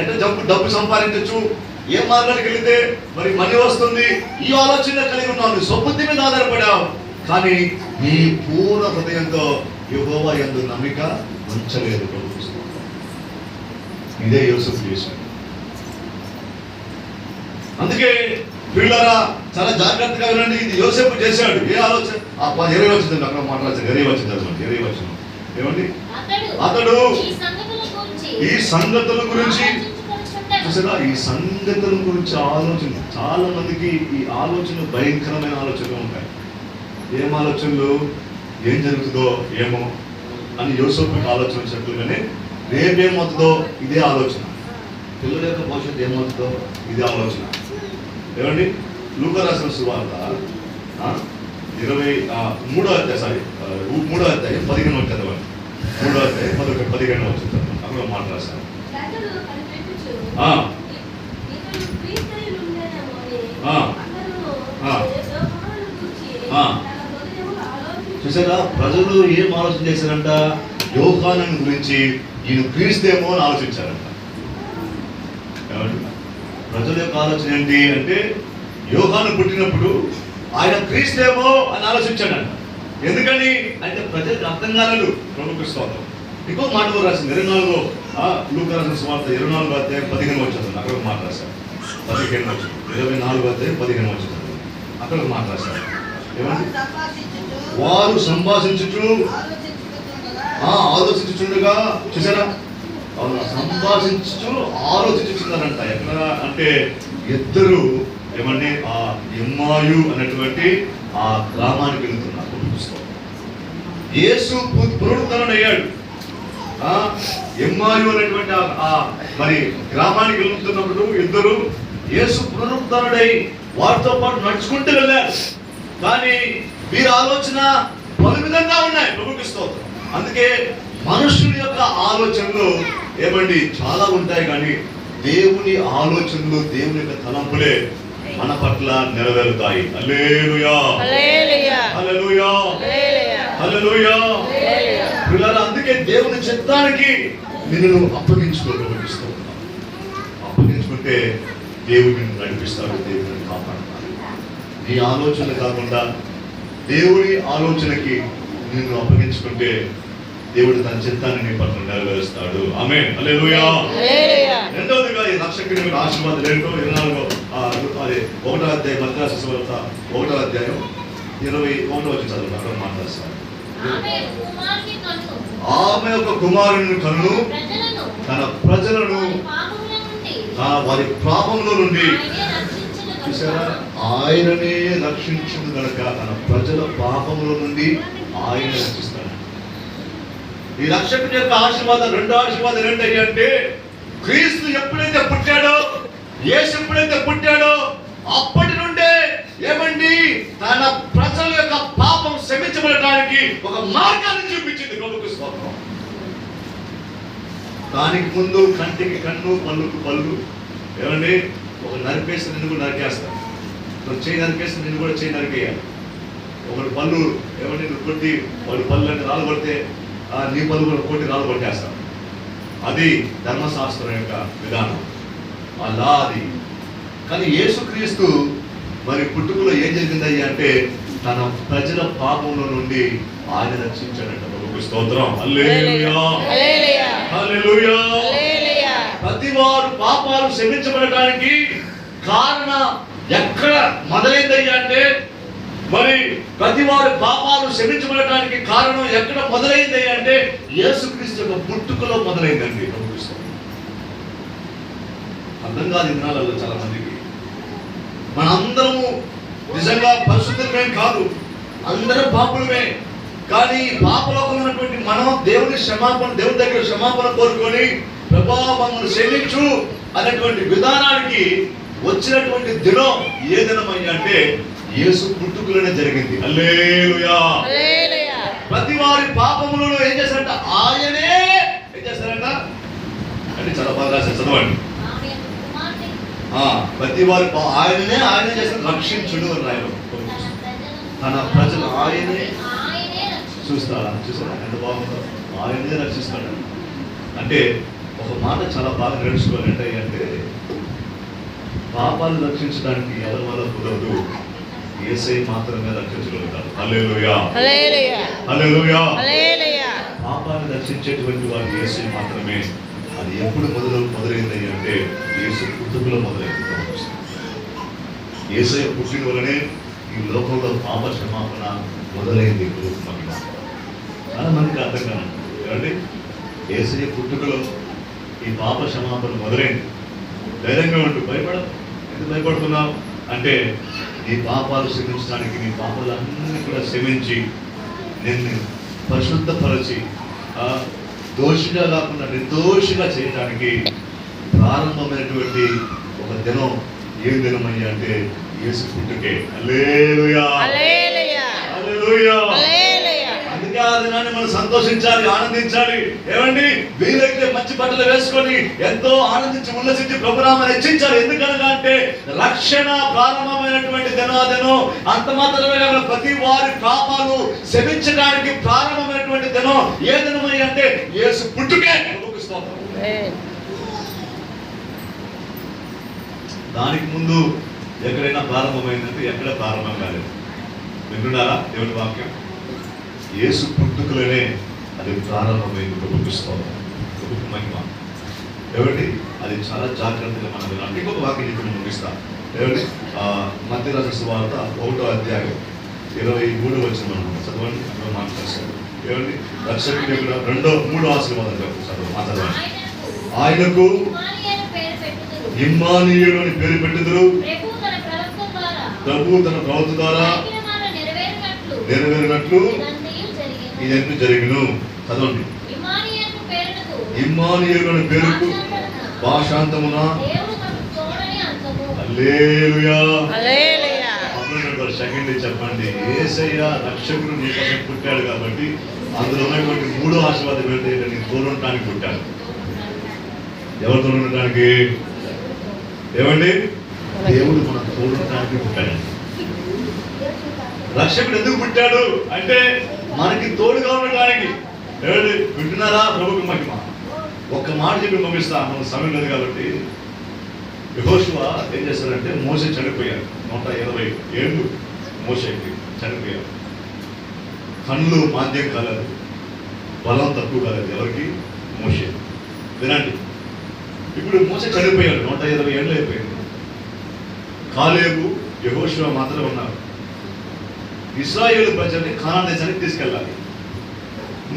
ఎంత డబ్బు సంపాదించవచ్చు, ఏ మార్గానికి వెళితే మరి మనీ వస్తుంది, ఈ ఆలోచన కలిగి ఉన్నావు. స్వబుద్ధి మీద ఆధారపడావు. కానీ నీ పూర్ణ హృదయంతో యెహోవా యందు నమ్మిక ఉంచలేదు. ఇదే యోసేపు చేశాడు. అందుకే పిల్లరా చాలా జాగ్రత్తగా వినండి. ఇది యోసేపు చేశాడు. ఏ ఆలోచన 20 వచ్చిందండి, అక్కడ మాట్లాడారు. 20 వచ్చింది అనమాట. 20 వచ్చింది ఏమండి, అతడు ఈ సంగతుల గురించి చూసారా, ఈ సంగతుల గురించి ఆలోచన. చాలా మందికి ఈ ఆలోచన భయంకరమైన ఆలోచనలు ఉంటాయి. ఏం ఆలోచనలు, ఏం జరుగుతుందో ఏమో అని యోసేపుకి ఆలోచన వచ్చినట్లుగానే రేపేమవుతుందో ఇదే ఆలోచన. పిల్లల యొక్క భవిష్యత్తు ఏమవుతుందో ఇదే ఆలోచన. ఏమండి, లూకా రాసిన సువార్త 3వ అధ్యాయం 3వ అధ్యాయం 15 చదవండి. 3వ అధ్యాయం 15 వచ్చింది. అక్కడ మాట రాశాను. చూసారా, ప్రజలు ఏం ఆలోచన చేశారంట, యోహాను గురించి ఈయన క్రీస్తేమో అని ఆలోచించారంట. ప్రజల యొక్క ఆలోచన ఏంటి అంటే, యోహాను పుట్టినప్పుడు ఆయన క్రీస్తేమో అని ఆలోచించాడంట. ఎందుకని అంటే ప్రజలకు అర్థం కాలేదు. ప్రభుకు స్తోత్రం. ఇంకో మాట కూడా రాసింది 24 లూకా రాసిన సువార్త 24వ అధ్యాయం 15 వచ్చింది. అక్కడ ఒక మాట రాశారు. 15 వచ్చింది. 24వ అధ్యాయం 15 వచ్చింది. అక్కడ ఒక మాట రాశారు. ఏమంటే వారు సంభాషించుచు ఆలోచించుచుండగా, చూసారా, సంభాషించు ఆలోచించుతున్నారంట. ఎక్కడ అంటే ఇద్దరు ఏమండి ఆ ఎమ్మాయు అనేటువంటి ఆ గ్రామానికి వెళ్తున్నారు. యేసు పునరుద్ధరణయ్యాడు. ఎమ్మాయు అనేటువంటి మరి గ్రామానికి వెళ్తున్నప్పుడు ఇద్దరు యేసు పునరుద్ధరణై వారితో పాటు నడుచుకుంటూ వెళ్ళారు. కానీ వీరి ఆలోచన పలు విధంగా ఉన్నాయి. ప్రభుకి స్తోత్రం. అందుకే మనుషుల యొక్క ఆలోచనలు ఏమండి చాలా ఉంటాయి, కానీ దేవుని ఆలోచనలు, దేవుని యొక్క తలంపులే మన పట్ల నెరవేరుతాయి. హల్లెలూయా, హల్లెలూయా, హల్లెలూయా, హల్లెలూయా. పిల్లలు, అందుకే దేవుని చిత్తానికి నిన్ను అప్పగించుకోగలుగుతావు. అప్పగించుకుంటే దేవుడు నిన్ను నడిపిస్తాడు, దేవుడిని కాపాడుతాడు. నీ ఆలోచన కాకుండా దేవుడి ఆలోచనకి నిన్ను అప్పగించుకుంటే దేవుడు తన చిత్తాన్ని నీ పట్ల నెరవేరుస్తాడు. ఆమేన్, హల్లెలూయా. రెండవదిగా ఈ రక్షకుని ఆశీర్వాదాలు ఏంటో 1వ అధ్యాయం మత్తయి సువార్త 1వ అధ్యాయం 21వ వచనం చదవండి. అక్కడ మాట్లాడతారు. ఆమె ఒక కుమారుని కన్ను తన ప్రజలను వారి పాపముల నుండి, చూసారా, ఆయననే రక్షించును గనక తన ప్రజల పాపముల నుండి ఆయన రక్షిస్తాడు. ఈ రక్షకుని యొక్క ఆశీర్వాదం, రెండో ఆశీర్వాదం ఏంటంటే, క్రీస్తు ఎప్పుడైతే పుట్టాడో, యేసు ఎప్పుడైతే పుట్టాడో అప్పటి నుండే ఏమండి తన ప్రజల యొక్క పాపం క్షమించబడటానికి ఒక మార్గాన్ని చూపించింది. ప్రభుకు స్తోత్రం. దానికి ముందు కంటికి కన్ను, పళ్ళుకు పళ్ళు. ఏమండి, ఒక నరికేస్తే నిన్ను కూడా నరికేస్తాను, చేయి నరికేస్తే నిన్ను కూడా చేయి నరికేయాలి. ఒకటి పళ్ళు ఏమండి నువ్వు కొట్టి వాడి పళ్ళు అంటే రాళ్ళు కొడితే నీ పళ్ళు కూడా కొట్టి రాళ్ళు కొట్టేస్తాను. అది ధర్మశాస్త్రం యొక్క విధానం, అలా అది. కానీ యేసుక్రీస్తు మరి పుట్టుకలో ఏం జరిగిందయ్యా అంటే, తన ప్రజల పాపంలో నుండి ఆయన రక్షించాడంట. ప్రభువుకు స్తోత్రం. హల్లెలూయా, హల్లెలూయా. ప్రతి వారు పాపాలు క్షమించబడటానికి కారణం ఎక్కడ మొదలైందయ్యా అంటే, మరి ప్రతి వారి పాపాలు క్షమించబడటానికి కారణం ఎక్కడ మొదలైంది అంటే యేసుక్రీస్తు యొక్క పుట్టుకలో మొదలైందండి. అర్థం కాదు ఈ దినాలలో చాలా మందికి. మనందరము నిజంగా పరిశుద్ధులమే కాదు, అందరం పాపులమే. కానీ పాపలోకంలో ఉన్నటువంటి మనం దేవుని దగ్గర క్షమాపణ కోరుకొని, ప్రభా మమ్మల్ని క్షమించు అనేటువంటి విధానానికి వచ్చినటువంటి దినం ఏ దినమయ్యా అంటే యేసు పుట్టుకలోనే జరిగింది. హల్లెలూయా. ప్రతి వారి పాపములను ఏం చేశారంట, ఆయనే ఏం చేశారంట అంటే చాలా బాగా రాశారు, చదవండి. ప్రతి వారి ఆయనే చేసిన రక్షించుడు అని రాయడం. తన ప్రజలు ఆయనే చూస్తారా ఎంత బాగుందో, ఆయనే రక్షిస్తాడు. అంటే ఒక మాట చాలా బాగా నేర్చుకోవాలి. అంటే పాపాలు రక్షించడానికి ఎవరి వల్ల కుదరదు, యేసయ్య మాత్రమే రక్షించగలుగుతారు. హల్లెలూయా, హల్లెలూయా, హల్లెలూయా. హల్లెలూయా. పాపాన్ని రక్షించేటువంటి వాడు యేసయ్య మాత్రమే. అది ఎప్పుడు మొదలైంది అంటే యేసు పుట్టుకలో మొదలైంది. యేసయ్య పుట్టిన వలనే ఈ లోకంలో పాప క్షమాపణ మొదలైంది. ఇప్పుడు చాలా మందికి అర్థం కాదు ఏమండి, యేసయ్య పుట్టుకలో ఈ పాప క్షమాపణ మొదలైంది. ధైర్యంగా ఉంటూ ఎందుకు భయపడుతున్నావు అంటే, నీ పాపాలు క్షమించడానికి, నీ పాపాలన్నీ కూడా క్షమించి నిన్ను పరిశుద్ధపరచి దోషిగా కాకుండా నిర్దోషిగా చేయడానికి ప్రారంభమైనటువంటి ఒక దినం ఏం దినమయ్యా అంటే యేసు పుట్టుకే. హల్లెలూయా, హల్లెలూయా, హల్లెలూయా. హల్లెలూయా. అందుకే ఆ దినాన్ని మనం సంతోషించాలి, ఆనందించాలి. ఏమండి, వీలైతే మంచి బట్టలు వేసుకొని ఎంతో ఆనందించి ఉల్లసించి ప్రభునామాన్ని హెచ్చించాలి. ఎందుకనగా అంటే రక్షణ ప్రారంభమైనటువంటి దినం. అంత మాత్రమే కాకుండా ప్రతి వారి పాపాలు క్షమించడానికి ప్రారంభమైనటువంటి దినం ఏ దినమై అంటే యేసు పుట్టుకే. దానికి ముందు ఎక్కడైనా ప్రారంభమైందంటే ఎక్కడ ప్రారంభం కాలేదు. వింటున్నారా దేవుని వాక్యం? యేసు పుట్టుకలోనే అది ప్రారంభమైంది. ప్రభుత్వ మహిమ ఏమండి, అది చాలా జాగ్రత్తగా మనం వినాలి. ఇంకొక వాక్యం ఇప్పుడు ముగిస్తా. ఏమండి, మత్తయి రాసిన సువార్త 1వ అధ్యాయం 23 వచ్చిన మనం చదవండి. మాట్లాడతారు ఏమండి, రక్షకుడి యొక్క 3వ ఆశీర్వాదం చదవండి. ఆయనకు ఇమ్మానుయేలు అని పేరు పెట్టుదురు, ప్రభు తన ప్రవక్త ద్వారా నెరవేరినట్లు ఇదన్నీ జరిగిను. చదవండి. ఇమ్మానుయేలు అని పేరుకు భాషాంతమున హల్లెలూయా, హల్లెలూయా. సెకండ్ చెప్పండి. యేసయ్య రక్షకుడు నీ కోసం పుట్టాడు కాబట్టి అందులో ఉన్నటువంటి 3వ ఆశీర్వాదం ఏంటంటే నీ తోడుండటానికి పుట్టాడు. ఎవరితో ఉండటానికి? ఏమండి, దేవుడు మన తోడుండటానికి పుట్టాడు. రక్షకుడు ఎందుకు పుట్టాడు అంటే మనకి తోడుగా ఉండడానికి. ఏమండి, వింటున్నారా? ప్రభుకు మహిమ. ఒక్క మాట చెప్పి ముగిస్తా, మన సమయం లేదు కాబట్టి. యెహోషువ ఏం చేశారంటే, మోషే చనిపోయారు. 120 ఏళ్ళు మోషేకి చనిపోయారు. కళ్ళు మాంద్యం కాలేదు, బలం తక్కువ కాలేదు. ఎవరికి? మోషే. వినండి, ఇప్పుడు మోషే చనిపోయాడు, 120 ఏళ్ళు అయిపోయింది. కాలేబు, యెహోషువ మాత్రం ఉన్నారు. ఇశ్రాయేలు ప్రజల్ని కానాను దేశానికి తీసుకెళ్ళాలి.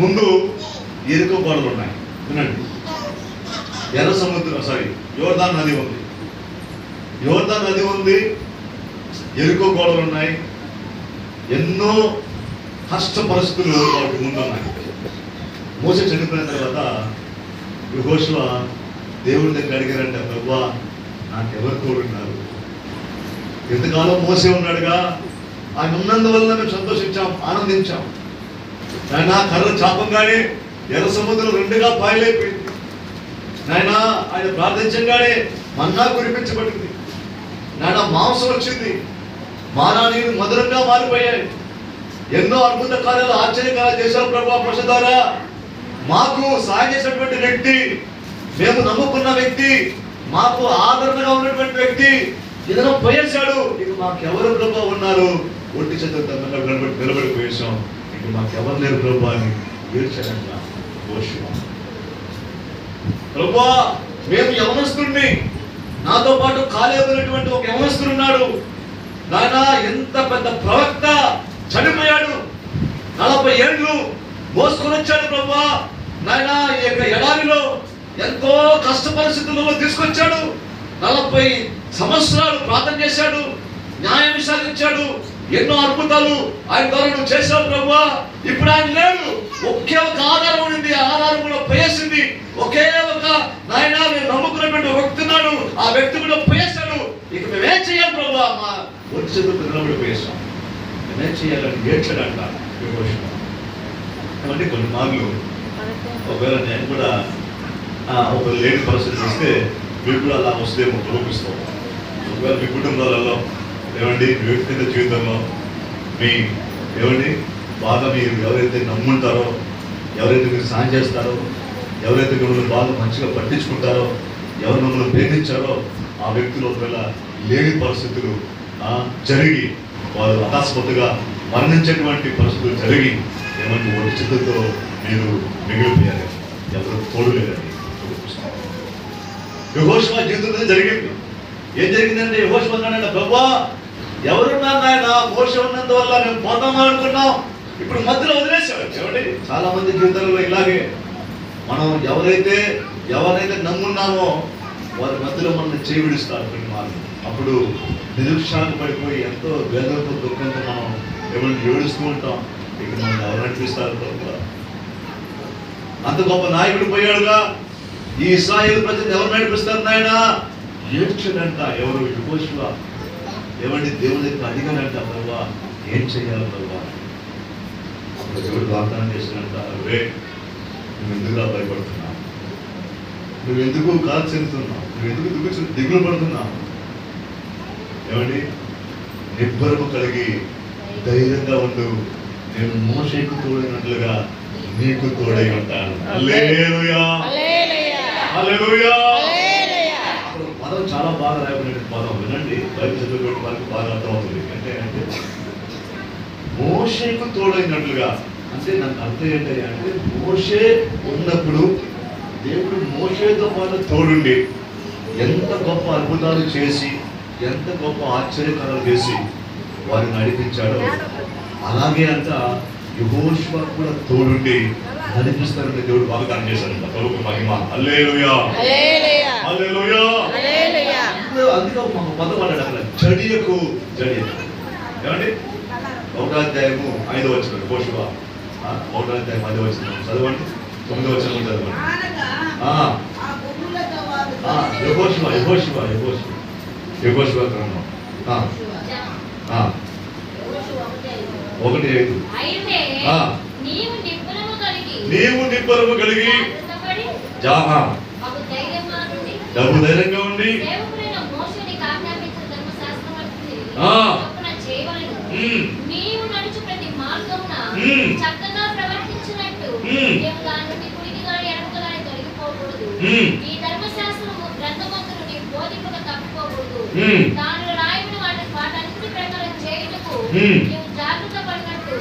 ముందు ఎరికో గోడలు ఉన్నాయి. వినండి, ఎర్ర సముద్రం యోర్దాను నది ఉంది. యోర్దాను నది ఉంది, ఎరికో గోడలు ఉన్నాయి. ఎన్నో కష్ట పరిస్థితులు వాటి ముందు ఉన్నాయి. మోషే చనిపోయిన తర్వాత యెహోషువ దేవుడి దగ్గర అడిగారంట, ప్రభువా నాకెవరు తోడున్నారు? ఎంతకాలం మోసే ఉన్నాడుగా, ఆయన ఉన్నందువల్ల మేము సంతోషించాం, ఆనందించాం. నాయన కర్ర చాపంగానే ఎర్ర సముద్రం 2గా పాయలైపోయింది. నాయన ఆయన ప్రార్థించగానే మన్నా కురిపించబడింది. నాయన మాంసం వచ్చింది, మానా నీరు మధురంగా మారిపోయాయి. ఎన్నో అద్భుత కార్యాలు, ఆశ్చర్యకార్యాలు చేశావు ప్రభువా మోషే ద్వారా. మాకు సాయం చేసినటువంటి వ్యక్తి, మేము నమ్ముకున్న వ్యక్తి, మాకు ఆదరణగా ఉన్నటువంటి వ్యక్తి ఏదైనా పోయేశాడు. ఇక మాకెవరు ప్రభువా ఉన్నారు? ఒట్టి చేతులతో నిలబడిపోయేసాం. ఇక మాకెవరు లేరు ప్రభువా అని ఏడ్చాడంట యెహోషువ. ప్రభువా మేము యవనస్తుడిని, నాతో పాటు కాలేబునటువంటి ఒక యవనస్తుడు ఉన్నాడు. నాయన ఎంత పెద్ద ప్రవక్త చనిపోయాడు, 40 ఏళ్ళు మోసుకొని వచ్చాడు ప్రభువా. నాయన ఈ యొక్క ఎడారిలో ఎంతో కష్ట పరిస్థితుల్లో తీసుకొచ్చాడు. 40 సంవత్సరాలు ప్రార్థన చేశాడు, న్యాయం విచారించాడు. ఎన్నో అద్భుతాలు ఆయన ద్వారా నువ్వు చేశావు ప్రభువా. ఇప్పుడు ఆయన లేడు, ఒకే ఒక ఆధారం ఉంది, ఆ ఆధారం కూడా పోయేసింది. ఒకే ఒక నాయన మేము నమ్ముకున్నటువంటి వ్యక్తి ఉన్నాడు, ఆ వ్యక్తి కూడా పోయేశాడు. ఇక మేమేం చేయాలి ప్రభువా? మా ఒట్టి చేతులకు నిలబడిపోయేసాం, మేమేం చేయాలని ఏడ్చాడంట యెహోషువ. కాబట్టి కొన్ని మార్లు ఒకవేళ నేను కూడా ఒక లేని పరిస్థితి వస్తే మీకు కూడా అలా వస్తేమో చూపిస్తాం. ఒకవేళ మీ కుటుంబాలలో ఏమండి, వ్యక్తిగత జీవితంలో మీ ఏమండి బాగా మీరు ఎవరైతే నమ్ముంటారో, ఎవరైతే మీరు సాయం చేస్తారో, ఎవరైతే మిమ్మల్ని బాగా మంచిగా పట్టించుకుంటారో, ఎవరు మిమ్మల్ని ప్రేమించారో ఆ వ్యక్తులు ఒకవేళ లేని పరిస్థితులు జరిగి వారు అకస్మాత్తుగా మరణించేటువంటి పరిస్థితులు జరిగి ఏమంటే ఒడి చిత్తుతో మీరు మిగిలిపోయారు, ఎవరు తోడు లేదని. యెహోషువ జీవితంలో జరిగింది. ఏం జరిగిందంటే యెహోషువ అన్నాడు, ప్రభువా ఎవరున్నారు నాయన, మోషే ఉన్నందువల్ల మేము పోతామని అనుకున్నాం, ఇప్పుడు మధ్యలో వదిలేశాడు. ఏమండి చాలా మంది జీవితాలలో ఇలాగే మనం ఎవరైతే నమ్మున్నామో వారి మధ్యలో మనల్ని చేయి విడుస్తారు కొన్ని మార్గం. అప్పుడు నిరుత్సాహం పడిపోయి ఎంతో వేదనతో దుఃఖంతో మనం ఏమంటే ఏడుస్తూ ఉంటాం. ఇక మనం ఎవరు నడిపిస్తారు? అంత గొప్ప నాయకుడు పోయాడుగా, ఈ ఇశ్రాయేలు ప్రజలు ఎవరు నడిపిస్తారు నాయన? ఏడ్చాడంట. ఎవరు? యెహోషువ. ఏమండి దేవుని దగ్గర అడిగాడంట, ప్రభువా ఏం చెయ్యాలి ప్రభువా? అప్పుడు దేవుడు వాగ్దానం చేసినంట, అవే నువ్వు ఎందుకులా భయపడుతున్నావు, నువ్వు ఎందుకు కాలు చెందుతున్నావు, నువ్వు ఎందుకు దిగులు పడుతున్నావు? ఏమండి నిబ్బరము కలిగి ధైర్యంగా ఉండు, నేను మోషేకు తోడైనట్లుగా నీకు తోడై ఉంటాను. హల్లెలూయా, హల్లెలూయా. అక్కడ పదం చాలా బాగా రాయబడిన పదం, వినండి, బైబిల్ చదివే వారికి బాగా అర్థమవుతుంది. అంటే మోషేకు తోడైనట్లుగా అంటే నాకు అర్థం ఏంటి అంటే, మోషే ఉన్నప్పుడు దేవుడు మోషేతో పాటు తోడుండి ఎంత గొప్ప అద్భుతాలు చేసి ఎంత గొప్ప ఆశ్చర్యకరాలు చేసి వారిని నడిపించాడో, అలాగే అంతా యెహోషువ కూడా తోడుండి నడిపిస్తారని దేవుడు వాగ్దానం చేశాడంట. ప్రభువుకు మహిమ. హల్లెలూయా, హల్లెలూయా. అందుకే ఒక పదం అన్నాడు అక్కడ, జడియకు జడియకు. ఏమండి 1వ అధ్యాయము 5వ వచనం, యెహోషువ 1వ అధ్యాయం 5వ వచనం చదవండి, 9వ వచనం చదవండి. యెహోషువ గ్రంథం 1:5. నీవు నిబ్బరము కలిగి డబ్బు ధైర్యంగా ఉండి నీవు నడుచు ప్రతి మార్గమున చక్కగా ప్రవర్తించినట్టు దాని నుండి కుడికి గాని ఎడమకు గాని తొలగిపోకూడదు. ఈ ధర్మశాస్త్రము గ్రంథమందును నీవు బోధింపక తప్పిపోకూడదు. దానిలో రాయబడిన వాటన్నిటి ప్రకారం చేయుటకు నీవు జాగ్రత్త పడినట్టు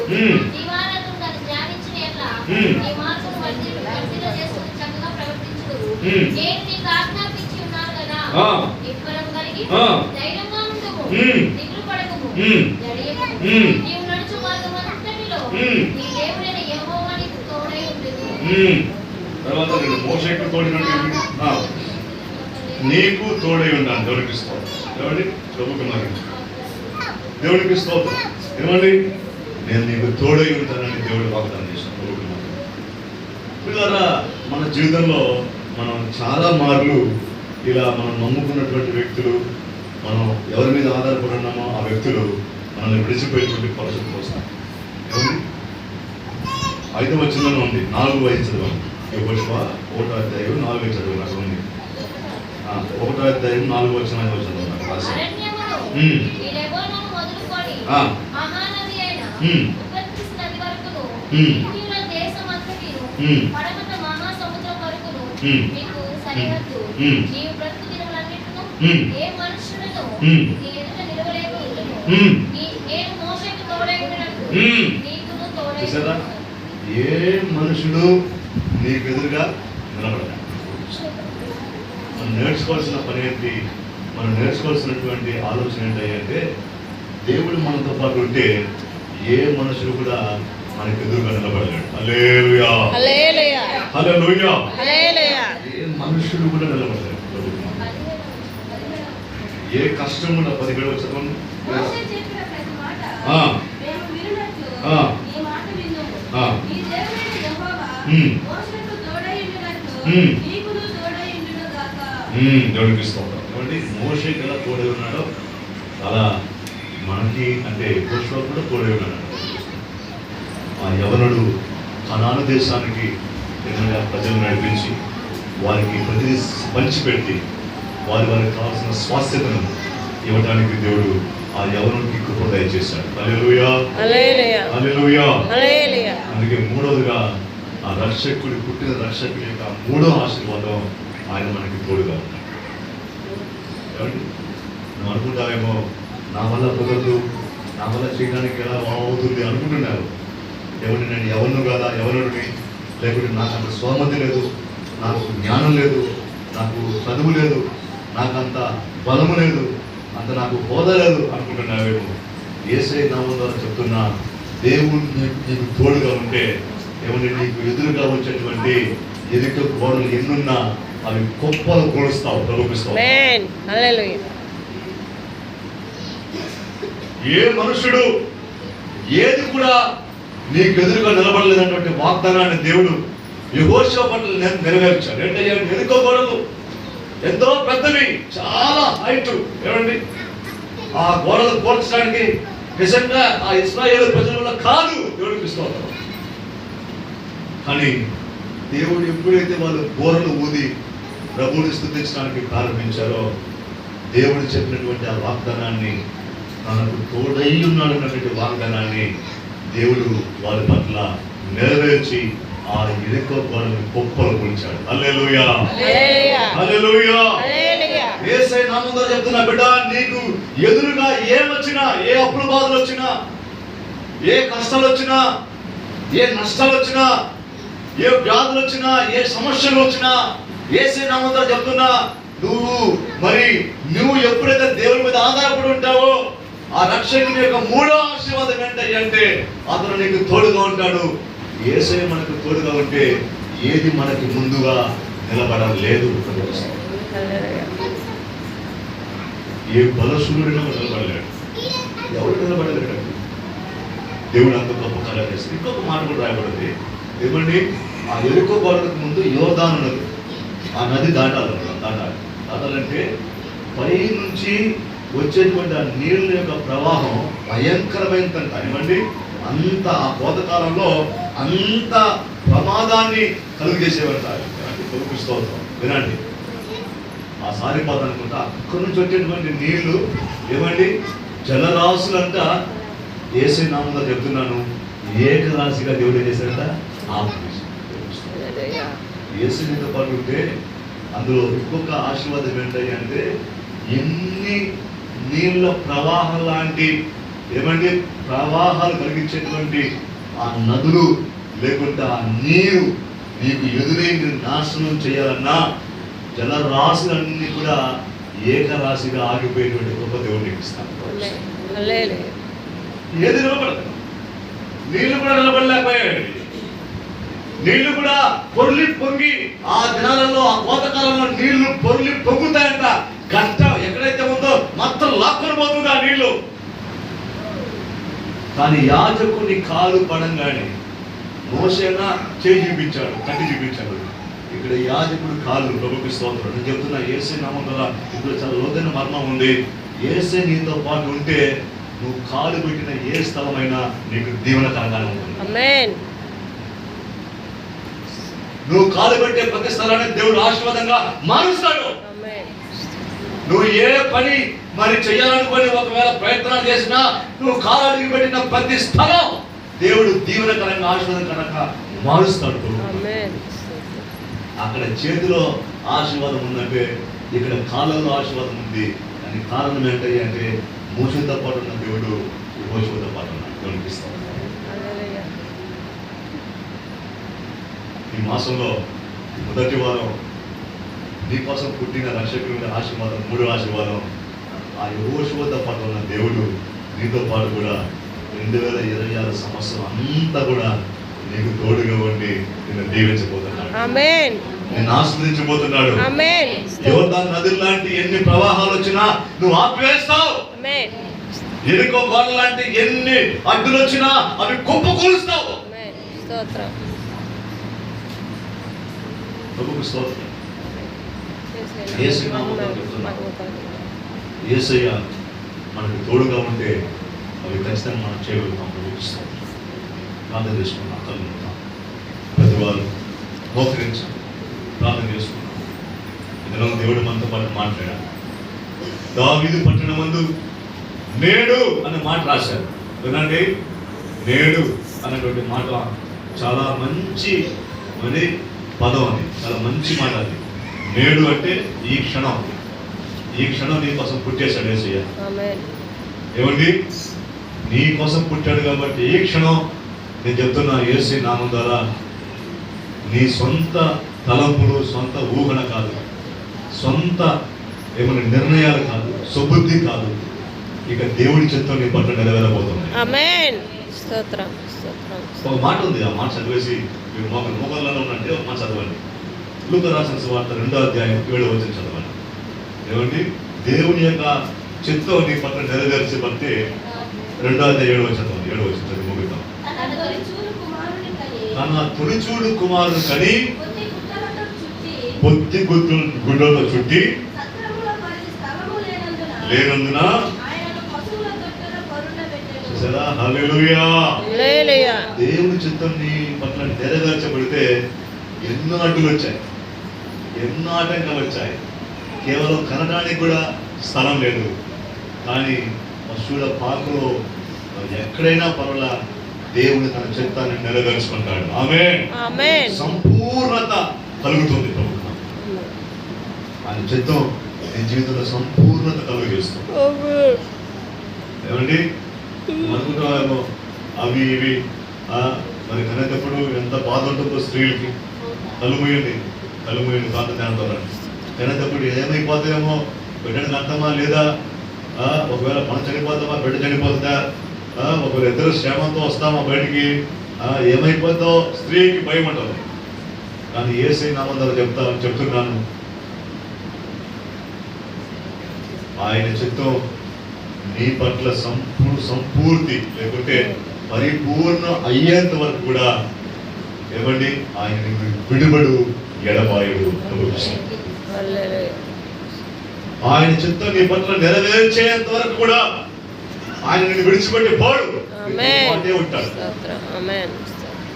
దివారాత్రులు దాన్ని ధ్యానించిన ఎట్లా నీ మార్గము వర్ధిల్ల చేసుకుని చక్కగా ప్రవర్తించుదువు. నేను నీకు ఆజ్ఞాపించి ఉన్నాను కదా, నిబ్బరము కలిగి ధైర్యంగా ఉండుము, దిగులు పడకుము, నీవు నడుచు మార్గమంతటిలో నీ దేవుడైన యెహోవా నీకు తోడై ఉండును. తర్వాత మోషేకు తోడినట్టు నీకు తోడై ఉన్నాను. దేవుడికి స్తోత్రం. ఏమండి ప్రభువుకు మహిమ. దేవుడికి స్తోత్రం. ఏమండి నేను నీకు తోడై ఉంటానని దేవుడు వాగ్దానం చేశాను. ప్రభువుకు మహిమ. పిల్లరా, మన జీవితంలో మనం చాలా మార్లు ఇలా మనం నమ్ముకున్నటువంటి వ్యక్తులు, మనం ఎవరి మీద ఆధారపడి ఉన్నామో ఆ వ్యక్తులు మనల్ని విడిచిపోయేటువంటి పరిస్థితులు వస్తాయి. 5వ వచనంలో ఉంది, 4వ చదవండి. యెహోషువ 1వ అధ్యాయం 4వ చదవండి. అక్కడ ఉంది 1వ అధ్యాయం 4వ వచనం 5వ చదవండి. పడమట మహాసముద్రం వరకును నీకు సరిహద్దు. నీవు బ్రతుకు దినములన్నిటిను ఏ మనుషులను నీ ఎదుట నిలవలేకుండును. నేను మోషేకు తోడై ఉన్నట్టు నీకును తోడై ఉన్నాను. ఏ మనుషుడు నీకు ఎదురుగా నిలబడతాడు. మనం నేర్చుకోవాల్సిన పని ఏంటి? మనం నేర్చుకోవాల్సినటువంటి ఆలోచన ఏంటంటే, దేవుడు మనతో పాటు ఉంటే ఏ మనుషుడు కూడా మనకు ఎదురుగా నిలబడలేడు. హల్లెలూయా, హల్లెలూయా, హల్లెలూయా, హల్లెలూయా. ఏ మనుషుడు కూడా నిలబడలేడు. ఏ కష్టం కూడా 17వ వచనం మోషే చెప్పిన ప్రతి మాట మేము వినునట్లు ఈ మాట వినుము. నీ దేవుడైన యెహోవా మోషేకు తోడై ఉండునట్లు నీకును తోడై ఉండును గాక. దేవుడికి స్తోత్రం. కాబట్టి మోషేకు ఎలా తోడై ఉన్నాడో అలా మనకి అంటే యెహోషువ కూడా తోడై ఉన్నాడు. ఆ యవనుడు కనాను దేశానికి ప్రజలు నడిపించి వారికి ప్రతి పంచిపెట్టి వారికి కావాల్సిన స్వాస్థ్యతను ఇవ్వడానికి దేవుడు ఆ యవనుడికి కృప దయచేశాడు. హల్లెలూయా, హల్లెలూయా, హల్లెలూయా. హల్లెలూయా. అందుకే మూడవదిగా ఆ రక్షకుడు, పుట్టిన రక్షకుడి యొక్క మూడో ఆశీర్వాదం, ఆయన మనకి తోడుగా ఉన్నాడు. ఏమండి, నువ్వు అనుకుంటావేమో నా వల్ల కుదరదు, నా వల్ల చేయడానికి ఎలా అవుతుంది అనుకుంటున్నారు. ఎవరిని నేను ఎవరిను కాదా, ఎవరుని, లేకుంటే నాకు అంత స్వమతి లేదు, నాకు జ్ఞానం లేదు, నాకు చదువు లేదు, నాకు అంత బలము లేదు, అంత నాకు హోదా లేదు అనుకుంటున్నావేమో. యేసయ్య నామం ద్వారా చెప్తున్నా, దేవుడు నీకు తోడుగా ఉంటే ఏమంటే నీకు ఎదురుగా వచ్చేటువంటి ఎదుట గోడలు ఎన్నున్నా అవి గొప్పలు కూలుస్తావు, ప్రలోభిస్తావు. ఆమేన్, హల్లెలూయా. ఏ మనుషుడు ఏది కూడా నీకు ఎదురుగా నిలబడలేనటువంటి వాగ్దానాన్ని దేవుడు యెహోషువ పట్ల నెరవేర్చాడు. ఏంటంటే ఎదుకో గోడలు ఎంతో పెద్దవి, చాలా హైట్. ఏమండి, ఆ గోడలు పోల్చడానికి నిజంగా ఆ ఇశ్రాయేలు ప్రజల వల్ల కాదు, దేవుడికి విశ్వాసం. కానీ దేవుడు ఎప్పుడైతే వాళ్ళు గోడలు ఊది ప్రభువుని స్తుతించడానికి ప్రారంభించారో, దేవుడు చెప్పినటువంటి ఆ వాగ్దానాన్ని, తనకు తోడై ఉన్నాడు అన్నటువంటి వాగ్దానాన్ని దేవుడు వారి పట్ల నెరవేర్చి ఆ ఎరుకో గోడని గొప్పలు కూల్చాడు. హల్లెలూయా, హల్లెలూయా, హల్లెలూయా. హల్లెలూయా. యేసయ్య నామం ద్వారా చెప్తున్నా, బిడ్డ, నీకు ఎదురుగా ఏమొచ్చినా, ఏ అప్పుల బాధలు వచ్చినా, ఏ కష్టాలు వచ్చినా, ఏ నష్టాలు వచ్చినా, ఏ వ్యాధులు వచ్చినా, ఏ సమస్యలు వచ్చినా, యేసయ్య నామం ద్వారా చెప్తున్నా, నువ్వు ఎప్పుడైతే దేవుని మీద ఆధారపడి ఉంటావో, ఆ రక్షకుని యొక్క మూడో ఆశీర్వాదం ఏంటంటే అతను నీకు తోడుగా ఉంటాడు. యేసయ్య మనకు తోడుగా ఉంటే ఏది మనకి ముందుగా నిలబడలేదు. ఏ బలశూరుడిగా నిలబడలేడు, ఎవరు నిలబడలేడు. దేవుడు అంత గొప్ప కళ చేస్తుంది. ఇంకొక మాట కూడా రాయబడింది. ఏమండి, ఆ ఎరుకో గోడకు ముందు యోర్దాను నది, ఆ నది దాటాలంటే పై నుంచి వచ్చేటువంటి ఆ నీళ్ళ యొక్క ప్రవాహం భయంకరమైనంత. ఏమండి, అంత ఆ కోతకాలంలో అంత ప్రమాదాన్ని కలుగజేసేవారు. స్తోత్రం. వినండి, ఆ సారిపోత అనుకుంటా అక్కడి నుంచి వచ్చేటువంటి నీళ్లు ఏమండి, జలరాశులంట. యేసయ్య నామములో చెప్తున్నాను, ఏకరాశిగా దేవుడు ఏం చేశాడంట, యేసయ్యతో పాటు ఉంటే అందులో ఇంకొక ఆశీర్వాదం ఏంటంటే, ఎన్ని నీళ్ళ ప్రవాహం లాంటి ఏమంటే ప్రవాహాలు కలిగించేటువంటి ఆ నదులు లేకుంటే ఆ నీరు నీకు ఎదురై నాశనం చేయాలన్నా జలరాశులన్నీ కూడా ఏకరాశిగా ఆగిపోయేటువంటి గొప్ప దేవుడు నీకు ఇస్తాను. ఏది నిలబడదు, నీళ్లు కూడా నిలబడలేకపోయాడు. నీళ్లు కూడా పొర్లి పొంగి, ఆ దినాలలో ఆ కోతకాలంలో నీళ్లు పొర్లి పొంగుతాయంట. గంట ఎక్కడైతే ఉందో మొత్తం లాక్కొని పోతుంది ఆ నీళ్లు. కానీ యాజకుని కాలు పడంగానే మోసేనా చేయి చూపించాడు, కంటి చూపించాడు. ఇక్కడ యాజకుడు కాళ్ళు ప్రభుకి స్తోత్రం. నేను చెప్తున్నా, యేసయ్య నామం ద్వారా ఇందులో చాలా లోతైన మర్మం ఉంది. యేసయ్య నీతో పాటు ఉంటే నువ్వు కాలు పెట్టిన ఏ స్థలమైనా నీకు దీవెనకరంగానే ఉంటుంది. ఆమేన్. నువ్వు కాలు పెట్టే ప్రతి స్థలాన్ని దేవుడు ఆశీర్వాదంగా మారుస్తాడు. ఆమేన్. నువ్వు ఏ పని మరి చేయాలనుకొని ఒకవేళ ప్రయత్నాలు చేసినా నువ్వు కాలు అడిగి పెట్టిన ప్రతి స్థలం దేవుడు దీవెనకరంగా ఆశీర్వాదకరంగా మారుస్తాడు. ఆమేన్. అక్కడ చేతిలో ఆశీర్వాదం ఉందంటే ఇక్కడ కాళ్ళలో ఆశీర్వాదం ఉంది. దానికి కారణం ఏంటి అంటే మోషతో పాటు ఉన్న దేవుడు యెహోషువతో పాటు ఉన్నాడు. కనిపిస్తాడు. ఈ మాసంలో మొదటి వారం నీకోసం పుట్టిన రక్షకుడి ఆశీర్వాదం, మూడో ఆశీర్వాదం, ఆ యెహోషువతో పాటు ఉన్న దేవుడు నీతో పాటు కూడా 2026 సంవత్సరం అంతా కూడా నీకు తోడుగా ఉండి నిన్ను దీవించబోతున్నాడు. ఆమేన్. నిన్ను ఆశీర్వదించబోతున్నాడు. ఆమేన్. యోర్దాను నది లాంటి ఎన్ని ప్రవాహాలు వచ్చినా నువ్వు ఆపివేస్తావు. ఆమేన్. ఎరుకో గోడ లాంటి ఎన్ని అడ్డులు వచ్చినా అవి కుప్పకూలుస్తావు. ఆమేన్. స్తోత్రం. ప్రభువుకు స్తోత్రం. యేసయ్య యేసయ్య మనకు తోడుగా ఉంటే అవి ఖచ్చితంగా మనం చేయగలుగుతాం. ప్రభువుకు స్తోత్రం. ప్రార్థన చేసుకున్నాం. కలుగుతాం. ప్రతి వారు మోకరించాం, ప్రార్థన చేసుకున్నాం. ఇందులో దేవుడు మనతో పాటు మాట్లాడాడు. దావీదు పట్టణమందు నేడు అనే మాట రాశారు. వినండి, నేడు అనేటువంటి మాట చాలా మంచి పదం, అది చాలా మంచి మాట. అది నేడు అంటే ఈ క్షణం నీ కోసం పుట్టేశాడు యేసయ్య. ఏమండి, నీ కోసం పుట్టాడు కాబట్టి ఈ క్షణం నేను చెప్తున్నా, యేసయ్య నామం ద్వారా నీ సొంత తలంపులు, సొంత ఊహన కాదు, సొంత ఏమైనా నిర్ణయాలు కాదు, సుబుద్ధి కాదు, ఇక దేవుడి చిత్తం నీ పట్ల నెరవేరబోతుంది. ఒక మాట ఉంది, ఆ మాట చదివేసి మీరు మోకాళ్ళలో ఉన్నట్టే ఒక మాట చదవండి. లూకా రాసిన సువార్త 2వ అధ్యాయం 7వ వచనం చదవండి. ఏమండి, దేవుని యొక్క చిత్తం నీ పట్ల నెరవేర్చబడితే 2వ అధ్యాయం 7వ వచనం చదవండి. 7వ వచనం చదివి ముగిద్దాం. తన తొలిచూడు కుమారుడు కని పొత్తి గుడ్డలతో చుట్టి లేనందున హల్లెలూయా. దేవుని చిత్తం నీ పట్ల నెరవేర్చబడితే ఎన్నో అడ్డులు వచ్చాయి, ఎన్నో ఆటంకాలు వచ్చాయి. కేవలం కనడానికి కూడా స్థలం లేదు, కానీ పశువుల పాకలో ఎక్కడైనా పర్వాలా దేవుని తన చిత్తాన్ని నెరవేర్చుకుంటాడు. ఆమేన్. సంపూర్ణత కలుగుతుంది ప్రభుత్వం. ఆయన చిత్తం నీ జీవితంలో సంపూర్ణత కలుగజేస్తుంది. ఏమండి, అనుకుంటామేమో అవి ఇవి మరి కనేటప్పుడు ఎంత బాధ ఉంటుందో స్త్రీలకి. కలుమూయండి కాంత ధ్యానంతో కనేటప్పుడు ఏమైపోతాయేమో, బిడ్డకి అంతమా లేదా, ఒకవేళ మనం చనిపోతామా, బిడ్డ చనిపోతుందా, ఒకవేళ ఇద్దరు క్షేమంతో వస్తామా బయటికి, ఏమైపోతుందో స్త్రీకి భయం ఉంటుంది. కానీ యేసయ్య నామం ద్వారా చెప్తున్నాను, ఆయన చిత్తం నీ పట్ల సంపూర్తి లేకుంటే పరిపూర్ణ అయ్యేంత వరకు కూడా ఏమండి ఆయన విడుబడు ఎడబాయుడు. ఆయన చిత్తం నీ పట్ల నెరవేర్చేంత వరకు కూడా ఆయన నిన్ను విడిచిపెట్టి పోడు, పాటే ఉంటాడు,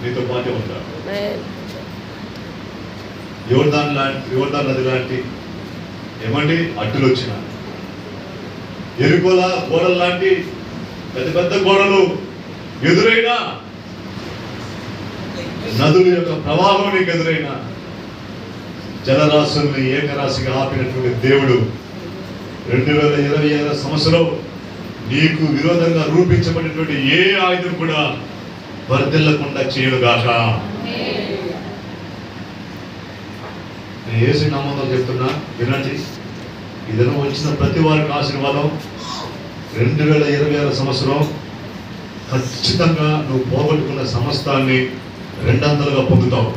నీతో పాటే ఉంటాడు. యోర్దాన్ నది లాంటి ఏమండి అడ్డులు వచ్చిన, ఎరుకోల గోడలు లాంటి పెద్ద పెద్ద గోడలు ఎదురైనా, నదుల యొక్క ప్రవాహం నీకు ఎదురైనా, జలరాశుల్ని ఏకరాశిగా ఆపినటువంటి దేవుడు 2026 సంవత్సరం నీకు విరోధంగా రూపించబడినటువంటి ఏ ఆయుధం కూడా వర్ధిల్లకుండా చేయనుగాక. నేను యేసు నామములో చెప్తున్నా, వినండి. ఇదను వచ్చిన ప్రతి వారికి ఆశీర్వాదం. 2026 సంవత్సరం ఖచ్చితంగా నువ్వు పోగొట్టుకున్న సమస్తాన్ని 200గా పొందుతావు.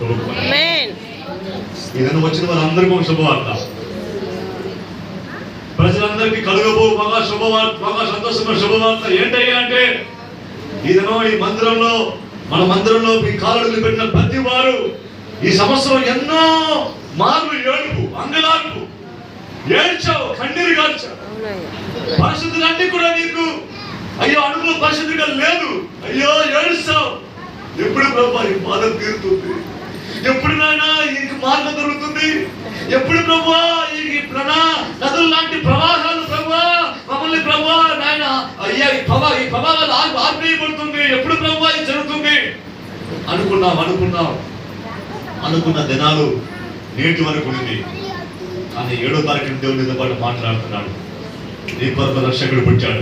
ఇదను వచ్చిన వాళ్ళందరికీ ఒక శుభవార్త. ప్రజలందరికీ కలుగబో బాగా శుభవార్త, బాగా సంతోషమైన శుభవార్త ఏంటయ్యా అంటే, ఇదను ఈ మందిరంలో, మన మందిరంలో మీ కాలుడులు పెట్టిన ప్రతి వారు ఈ సంవత్సరం ఎన్నో మార్లు ఏడుపు, అంగలార్పు, ఏడ్చావు, కన్నీరు గార్చావు. పరిస్థితులన్నీ కూడా నీకు అయ్యో అడుగులో పరిస్థితిగా లేదు, అయ్యో ఏడుస్తావు. ఎప్పుడు ప్రభా ఈ బాధ తీరుతుంది, ఎప్పుడు నాయనా ఈ మార్గం దొరుకుతుంది, ఎప్పుడు ప్రభా ఈ నదుల లాంటి ప్రవాహాలు ప్రభా మమ్మల్ని ప్రభా నాయన అయ్యా ఈ ప్రభావాలు ఆపేయబడుతుంది, ఎప్పుడు ప్రభా ఇది జరుగుతుంది అనుకున్న దినాలు నేటి వరకు ఉంది. కానీ 7వ తారీఖున దేవునితో పాటు మాట్లాడుతున్నాడు. నీ కొరకు రక్షకుడు పుట్టాడు,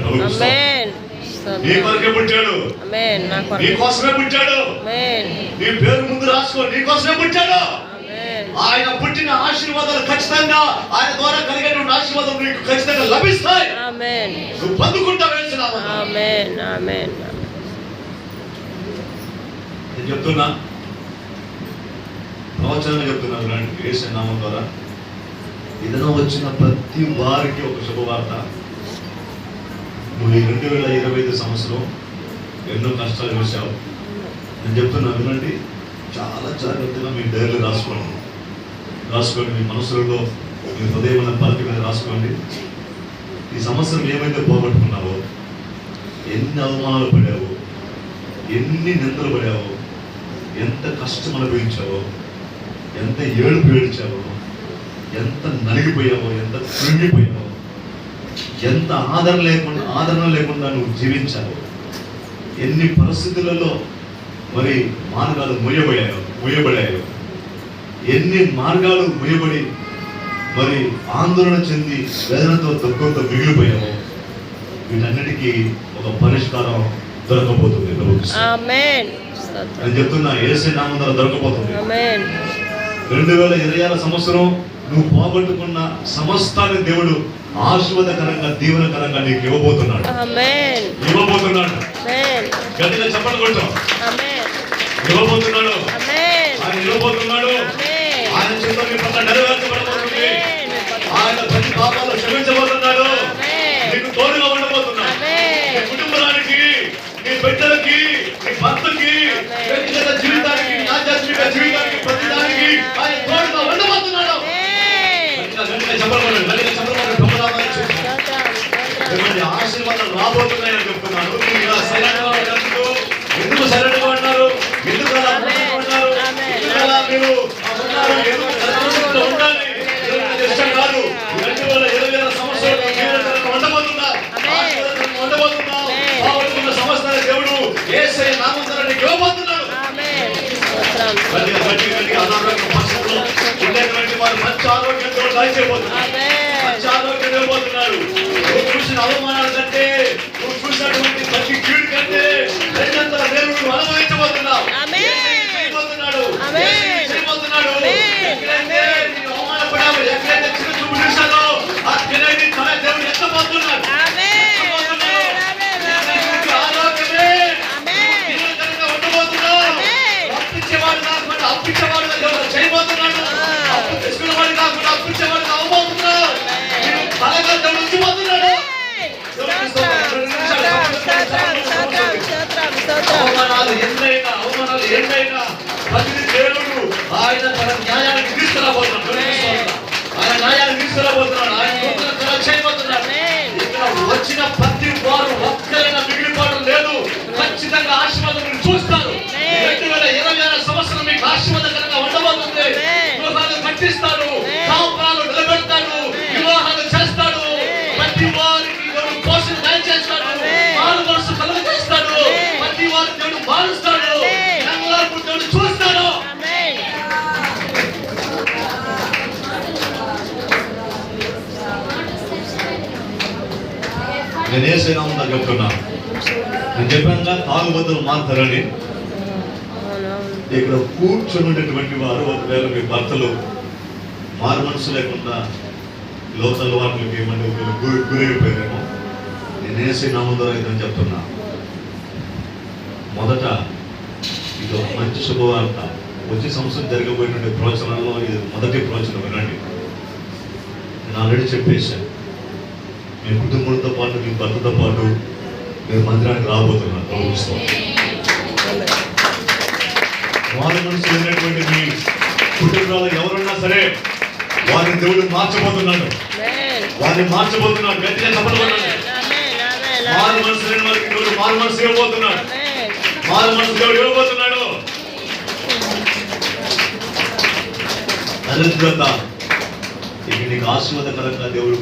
నీ కొరకే పుట్టాడు, నీ కోసమే పుట్టాడు. నీ పేరు ముందు రాసుకో, నీ కోసమే పుట్టాడు. ఆయన పుట్టిన ఆశీర్వాదాలు ఖచ్చితంగా, ఆయన ద్వారా కలిగేటువంటి ఆశీర్వాదాలు నీకు ఖచ్చితంగా లభిస్తాయి. నువ్వు పొందుకుంటావు. నేను చెప్తున్నా, ప్రవచనంగా చెప్తున్నా, యేసు నామం ద్వారా ఇదనో వచ్చిన ప్రతి వారికి ఒక శుభవార్త. నువ్వు ఈ 2025 సంవత్సరం ఎన్నో కష్టాలు చూసావు. నేను చెప్తున్నా, వినండి, చాలా జాగ్రత్తగా మీ డైరీలు రాసుకోండి. మీ మనసులలో, మీ హృదయమైన పలక మీద రాసుకోండి. ఈ సంవత్సరం ఏమైతే పోగొట్టుకున్నావో, ఎన్ని అవమానాలు పడావో, ఎన్ని నిందలు పడావో, ఎంత కష్టం అనుభవించావో, ఎంత ఏడుపు ఏడ్చావో, ఎంత నలిగిపోయావో, ఎంత కృంగిపోయావో, ఎంత ఆదరణ లేకుండా నువ్వు జీవించాలి. ఎన్ని పరిస్థితులలో మరి మార్గాలు మూయబడాయో, ఎన్ని మార్గాలు మూయబడి మరి ఆందోళన చెంది వేదనతో దుఃఖంతో మిగిలిపోయావు. వీటన్నిటికీ ఒక పరిష్కారం దొరకబోతుంది. నేను చెప్తున్నా, యేసు నామమున దొరకబోతుంది. 2026 సంవత్సరం నువ్వు పోగొట్టుకున్న సమస్తాన్ని దేవుడు ఆశీర్వాదకరంగా దీవెనకరంగా నీకు ఇవ్వబోతున్నాడు. గట్టిగా చెప్పండి కొట్టాం. ఇవ్వబోతున్నాడు. ఆయన ఇవ్వబోతున్నాడు. ఆయన చేత నీ పట్ల నెరవేర్చబడబోతుంది. ఆయన ప్రతి పాపాలు క్షమించబోతున్నాడు. నీకు తోడుగా ఉండబోతున్నాడు. నీ కుటుంబానికి, నీ బిడ్డలకి, నీ భర్తకి, వ్యక్తిగత జీవితానికి, ఆధ్యాత్మిక జీవితానికి, ప్రతి దానికి ఆయన తోడుగా ఉండబోతున్నాడు. ఆశీర్వాదాలు రాబోతున్నాయని చెప్తున్నాను. ఎందుకు సరైనగా ఉన్నారు? ఎందుకు అలా ఉన్నారు? మీరు ఉండాలి. ఇష్టం కాదు. 2026 సంవత్సరం ఉండబోతున్నారు. బాగుంటున్న సంవత్సరాల దేవుడు యేసయ్య నామమున నీకు ఇవ్వబోతున్నాడు. అనారోగ్య పరిస్థితుల్లో ఉండేటువంటి వారు మంచి ఆరోగ్యంతో దయచేయబోతున్నారు. మంచి ఆరోగ్యం ఇవ్వబోతున్నాడు. నువ్వు చూసిన అవమానాల కంటే, నువ్వు చూసినటువంటి ప్రతి కీడు కంటే రెండంతల దేవుడు అనుభవించబోతున్నావు. ఎక్కడైతే నీవు అవమానపడావు, ఎక్కడైతే చిన్న చూపు చూశానో అక్కడైతే తన దేవుడు ఎత్తబోతున్నాడు. ఆరోగ్యమే ఉండబోతున్నావు. అప్పించేవాడు కాకుండా అప్పించేవాడుగా దేవుడు చేయబోతున్నాడు. అప్పు తెచ్చుకునేవాడు కాకుండా అప్పించేవాడుగా అవ్వబోతున్నాడు. బలంగా దేవుడు ఉంచిపోతున్నాడు. అవమానాలు ఎన్నైనా ప్రతి దేవుడు ఆయన తన న్యాయానికి తీసుకురాబోతున్నాడు. ఆయన న్యాయాన్ని తీసుకురాబోతున్నాడు. ఆయన చేయబోతున్నాడు. ఇక్కడ వచ్చిన ప్రతి వారు ఒక్కరైనా మిగిలిపోవడం లేదు. ఖచ్చితంగా ఆశీర్వాదం చూస్తారు. 2026 సంవత్సరం మీకు ఆశీర్వాదకరంగా ఉండబోతుంది. గృహాలు కట్టిస్తాడు, కాపురాలు నిలబెడతాడు, వివాహాలు చేస్తాడు. ప్రతి వారికి దేవుడు పోషణ దయచేస్తాడు. మారు మనసు కలుగజేస్తాడు. ప్రతి వారి దేవుడు మారుస్తాడు. దేవుడు చూస్తాడు. నేను యేసయ్య నామమున చెప్తున్నాను. నేను చెప్పాను తాగుబోతులు మారుతారని. ఇక్కడ కూర్చొని ఉండేటువంటి వారు ఒకవేళ మీ భర్తలు మారు మనసు లేకుండా లోకల్ వాటికి ఏమంటే గురైపోయారేమో. నేను యేసయ్య నామమున ఇదని చెప్తున్నా. మొదట ఇది ఒక మంచి శుభవార్త. వచ్చే సంవత్సరం జరగబోయిన ప్రవచనాల్లో ఇది మొదటి ప్రవచనం. వినండి, నేను ఆల్రెడీ చెప్పేశాను. మీ కుటుంబంతో పాటు, మీ భర్తతో పాటు మీరు మందిరానికి రాబోతున్నారు. వారి మనసు వెళ్ళినటువంటి మీ కుటుంబాలు ఎవరున్నా సరే వారిని దేవుడు మార్చబోతున్నాడు. వారిని మార్చబోతున్నాడు. గట్టిగా చెప్పబోతున్నాడు. మారు మనసు లేని వారికి దేవుడు మారు మనసు ఇవ్వబోతున్నాడు. మారు మనసు దేవుడు ఇవ్వబోతున్నాడు. దరిద్రత ఇక నీకు ఆశీర్వాదకరంగా దేవుడు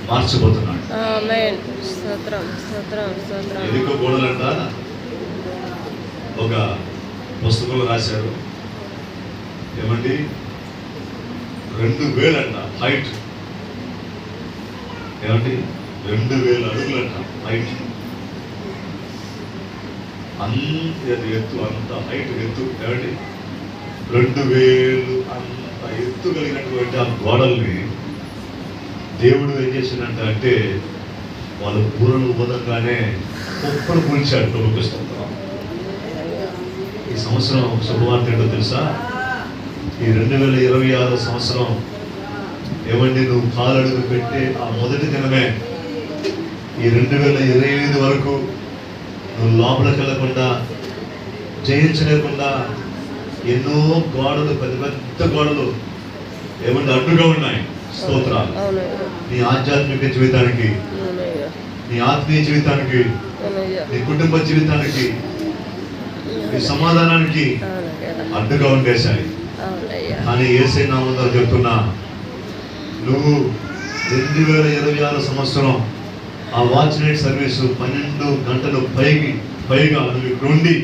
మార్చబోతున్నాడు. ఎదుకో గోడలంట ఒక పుస్తకంలో రాశారు. ఏమండి, 2000 అంట హైట్. ఏమండి, 2000 అడుగులంట హైట్. అంత ఎత్తు, అంత హైట్ ఎత్తు. ఏమండి, 2000 అంత ఎత్తు కలిగినటువంటి ఆ గోడల్ని దేవుడు ఏం చేసిందంట అంటే వాళ్ళు పూర్వను ఉదయంగానే ఒక్కడు కూల్చాడు. ప్రభుత్వం ఈ సంవత్సరం శుభవార్త ఏంటో తెలుసా? ఈ 2026 సంవత్సరం ఏమండి, నువ్వు కాలడుగు పెట్టే ఆ మొదటి దినమే ఈ 2025 వరకు నువ్వు లోపలికి వెళ్ళకుండా, జయించలేకుండా ఎన్నో గోడలు, పెద్ద పెద్ద గోడలు ఏమంటే అడ్డుగా ఉన్నాయి. స్తోత్రాలు. నీ ఆధ్యాత్మిక జీవితానికి, నీ ఆత్మీయ జీవితానికి, నీ కుటుంబ జీవితానికి, నీ సమాధానానికి అడ్డుగా ఉండేశాయి. కానీ యేసయ్య నామమున చెప్తున్నా, నువ్వు 2026 సంవత్సరం ఆ వాచ్ నైట్ సర్వీస్ 12 గంటలు పైగా నువ్వు ఇక్కడ ఉండి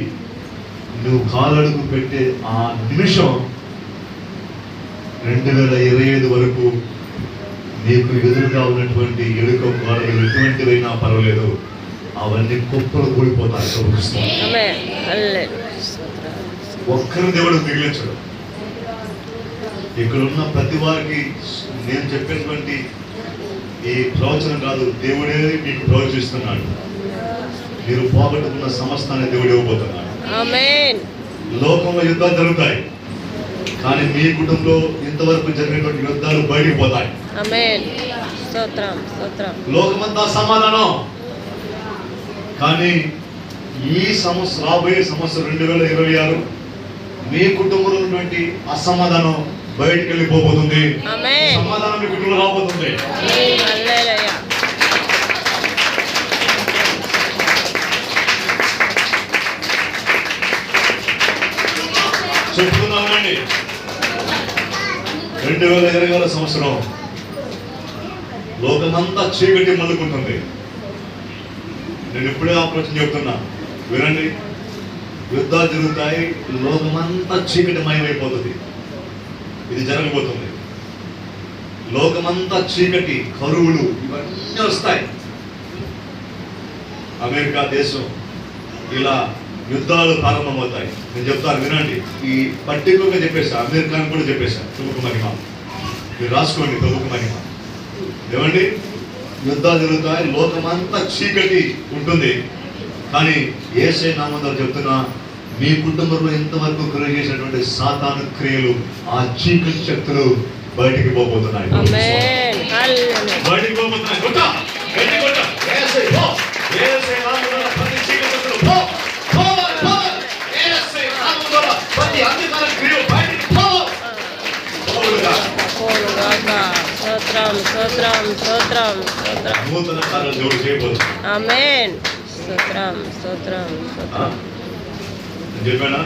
నువ్వు కాలడుగు పెట్టే ఆ నిమిషం 2025 వరకు నీకు ఎదురుగా ఉన్నటువంటి ఎడుక గోడలు ఎటువంటివైనా పర్వాలేదు, అవన్నీ కుప్పలు కూలిపోతాయి. ఆమేన్. హల్లెలూయా. స్తోత్రం. ఒక్కరి దేవుడు మిగిలించడు. ఇక్కడ ఉన్న ప్రతి వారికి నేను చెప్పినటువంటి ఈ ప్రవచనం కాదు, దేవుడే మీకు ప్రవచిస్తున్నాడు. మీరు పోగొట్టుకున్న సమస్తాన్ని దేవుడు ఇవ్వబోతున్నాడు. ఆమేన్. లోకంలో యుద్ధాలు జరుగుతాయి, కానీ మీ కుటుంబంలో ఇంతవరకు జరిగినటువంటి యుద్ధాలు బయటికి పోతాయి. ఆమేన్. స్తోత్రం. స్తోత్రం. లోకమంతా సమాధానం, కానీ ఈ సంవత్సరం రాబోయే సంవత్సరం 2026 మీ కుటుంబంలో ఉన్నటువంటి అసమాధానం బయటికి వెళ్ళిపోబోతుంది. ఆమేన్. సమాధానం మీ కుటుంబంలో రాబోతుంది. హల్లెలూయా. చెప్పుకుందామండి. 2026 సంవత్సరం లోకమంతా చీకటి మల్లుకుంటుంది. నేను ఇప్పుడే ఆలోచన చెప్తున్నా, వినండి. యుద్ధాలు జరుగుతాయి, లోకమంతా చీకటిమయమైపోతుంది. ఇది జరగబోతుంది. లోకమంతా చీకటి, కరువులు ఇవన్నీ వస్తాయి. అమెరికా దేశం ఇలా యుద్ధాలు ప్రారంభమవుతాయి. నేను చెప్తాను, వినండి. ఈ పర్టికులర్గా చెప్పేసా, అమెరికాను కూడా చెప్పేసా. ప్రభుకు మహిమ. మీరు రాసుకోండి, ప్రభుకు మహిమ. ఏమండి, యుద్ధాలు జరుగుతాయి, లోకమంతా చీకటి ఉంటుంది, కానీ యేసయ్య నామములో చెప్తున్నా, మీ కుటుంబంలో ఇంతవరకు క్రియ చేసినటువంటి సాతాను క్రియలు, ఆ చీకటి శక్తులు బయటికి పోబోతున్నాయి. ఆమేన్. హల్లెలూయా. బయటికి పోబోతున్నాయి. కొట్ట, గట్టి కొట్ట. యేసయ్య పో. యేసయ్య నామములో ప్రతి చీకటి శక్తులు పో. పో, పో. యేసయ్య నామములో ప్రతి అంధకార క్రియలు బయటికి పో. పోవుగా. పోనుగాక. స్తోత్రం. స్తోత్రం. స్తోత్రం. స్తోత్రం. నూతన కార్యాలు దేవుడు చేయబోతున్నాడు. ఆమేన్. స్తోత్రం. స్తోత్రం. స్తోత్రం. నేను చెప్పానా?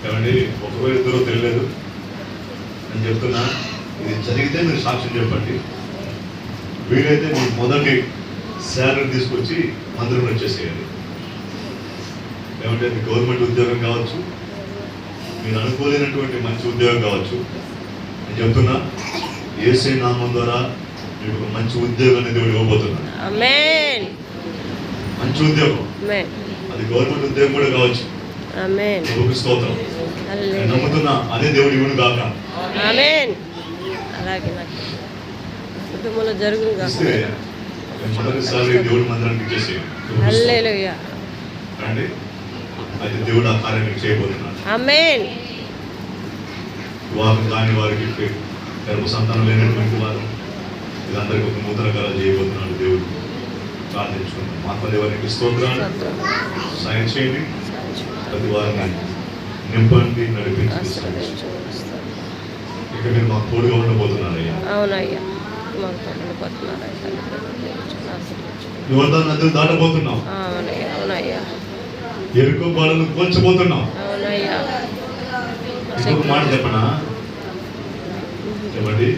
ఏమండి, ఒకవేళ ఇద్దరు తెలియలేదు, నేను చెప్తున్నా, ఇది జరిగితే మీరు సాక్ష్యం చెప్పండి. వీలైతే మీరు మొదటి శాలరీ తీసుకొచ్చి మందిరం వచ్చేసేయాలి. ఏమంటే అది గవర్నమెంట్ ఉద్యోగం కావచ్చు, మీరు అనుకోలేనటువంటి మంచి ఉద్యోగం కావచ్చు. నేను చెప్తున్నా, యేసయ్య నామం ద్వారా మీకు ఒక మంచి ఉద్యోగాన్ని దేవుడు ఇవ్వబోతున్నాడు. ఆమేన్. మంచి ఉద్యోగం, ఆమేన్. అది గవర్నమెంట్ ఉద్యోగం కూడా కావచ్చు. ఆమేన్. ప్రభువుకి స్తోత్రం. నేను హల్లెలూయా. నమ్ముతున్నా, అదే దేవుడు ఇవ్వను గాక. ఆమేన్. అలాగే నాకు కుటుంబంలో జరుగును గాక. ఇస్తే నేను మొదటిసారి దేవుడి మందిరానికి ఇచ్చేసి హల్లెలూయా. రండి, అయితే దేవుడు ఆ కార్యం మీకు చేయబోతున్నాడు. ఆమేన్. వివాహం కాని వారికి, గర్భ సంతానం లేనటువంటి వారు, వీళ్ళందరికీ ఒక నూతన కార్యాలు చేయబోతున్నాడు దేవుడు. ప్రార్థించుకుంటాం. ఆత్మదేవానికి స్తోత్రాలు. సాయం చేయండి. ప్రతి వారిని నింపండి, నడిపించి ఇక మీరు మాకు తోడుగా ఉండబోతున్నారయ్యా. అవునయ్యా. మాకు తోడుగా పోతున్నారయ్యా. యోర్దాను నదులు దాటబోతున్నాం. అవునయ్యా. అవునయ్యా. ఎరుకో గోడలు కూల్చబోతున్నాం. అవునయ్యా. ఇంకొక మాట చెప్పనా? ఏమండి,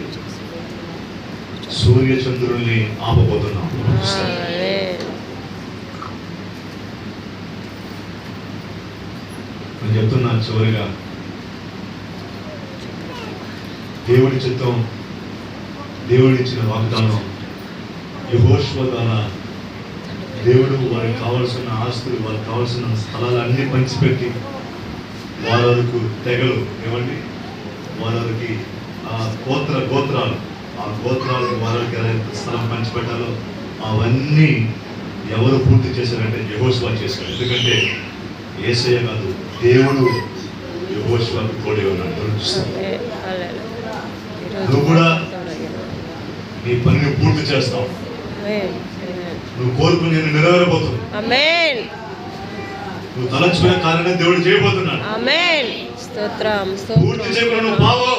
సూర్య చంద్రుల్ని ఆపబోతున్నాం. ఆమేన్. నేను చెప్తున్నా, చివరిగా దేవుడి చిత్తం, దేవుడిచ్చిన వాగ్దానం, యెహోషువ ద్వారా దేవుడు వారికి కావాల్సిన ఆస్తులు, వారికి కావాల్సిన స్థలాలు అన్ని పంచిపెట్టి, వాళ్ళకు తెగలు, ఏమండి, వాళ్ళకి ఆ గోత్రాలు, ఆ గోత్రాలకు వాళ్ళకి ఎంత స్థలం పంచిపెట్టాలో అవన్నీ ఎవరు పూర్తి చేశారంటే యెహోషువ చేశాడు. ఎందుకంటే యేసయ్య కాదు, దేవుడు యెహోషువకు తోడే ఉన్నాడు. ఆమేన్. హల్లెలూయా. నువ్వు కూడా నీ పనిని పూర్తి చేస్తావు. ఆమేన్. నువ్వు కోరుకుని నెరవేరబోతుంది. ఆమేన్. నువ్వు తలచుకునే కార్యాన్ని దేవుడు చేయబోతున్నాడు. ఆమేన్. స్తోత్రం. పూర్తి చేయకుండా నువ్వు బావో,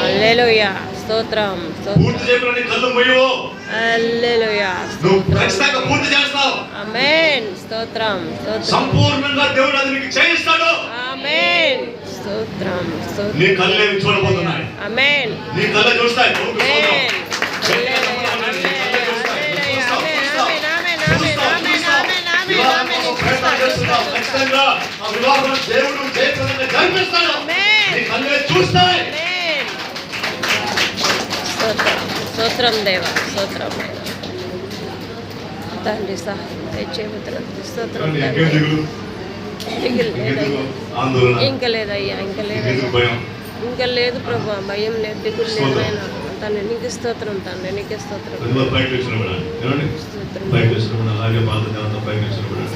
హల్లెలూయా. స్తోత్రం. పూర్తి చేయకుండా నీ కళ్ళు మొయ్యవో, హల్లెలూయా. నువ్వు ఖచ్చితంగా పూర్తి చేస్తావు. ఆమేన్. స్తోత్రం. స్తోత్రం. సంపూర్ణంగా దేవుడు అది నీకు చేయిస్తాడు. ఆమేన్. స్తోత్రం. నీ స్తోత్రం. కళ్ళేవి చూడబోతున్నాయి. ఆమేన్. నీ కళ్ళు చూస్తాయి. ఆమేన్. హల్లెలూయా. హల్లెలూయా. హల్లెలూయా. యెహోవా దేవుడు జయప్రదంగా జరిపిస్తాడు. ఆమేన్. నీ కన్నులు చూస్తాయి. ఆమేన్. స్తోత్రం స్తోత్రం దేవా స్తోత్రం నాయనా. తండ్రి సహాయం దయచేయబోతున్న స్తోత్రం చూడండి, తండ్రి. ఇంకేం దిగులు, దిగులు ఇంకెందుకు లేదయ్యా, ఆందోళన, ఇంకా లేదయ్యా, ఇంకా ఇంకెందుకు లేదయ్యా, భయం? ఇంకా లేదు ప్రభా, భయం లేదు, దిగులు లేదు స్తోత్రం. నాయనా. తండ్రి నీకు స్తోత్రం, తండ్రి నీకే స్తోత్రం, ప్రతిభ పైకి వచ్చినప్పుడు ఏమండి స్తోత్రం. పైకి వచ్చినప్పుడు అలాగే బాధ జనంతో పైకి వచ్చినప్పుడు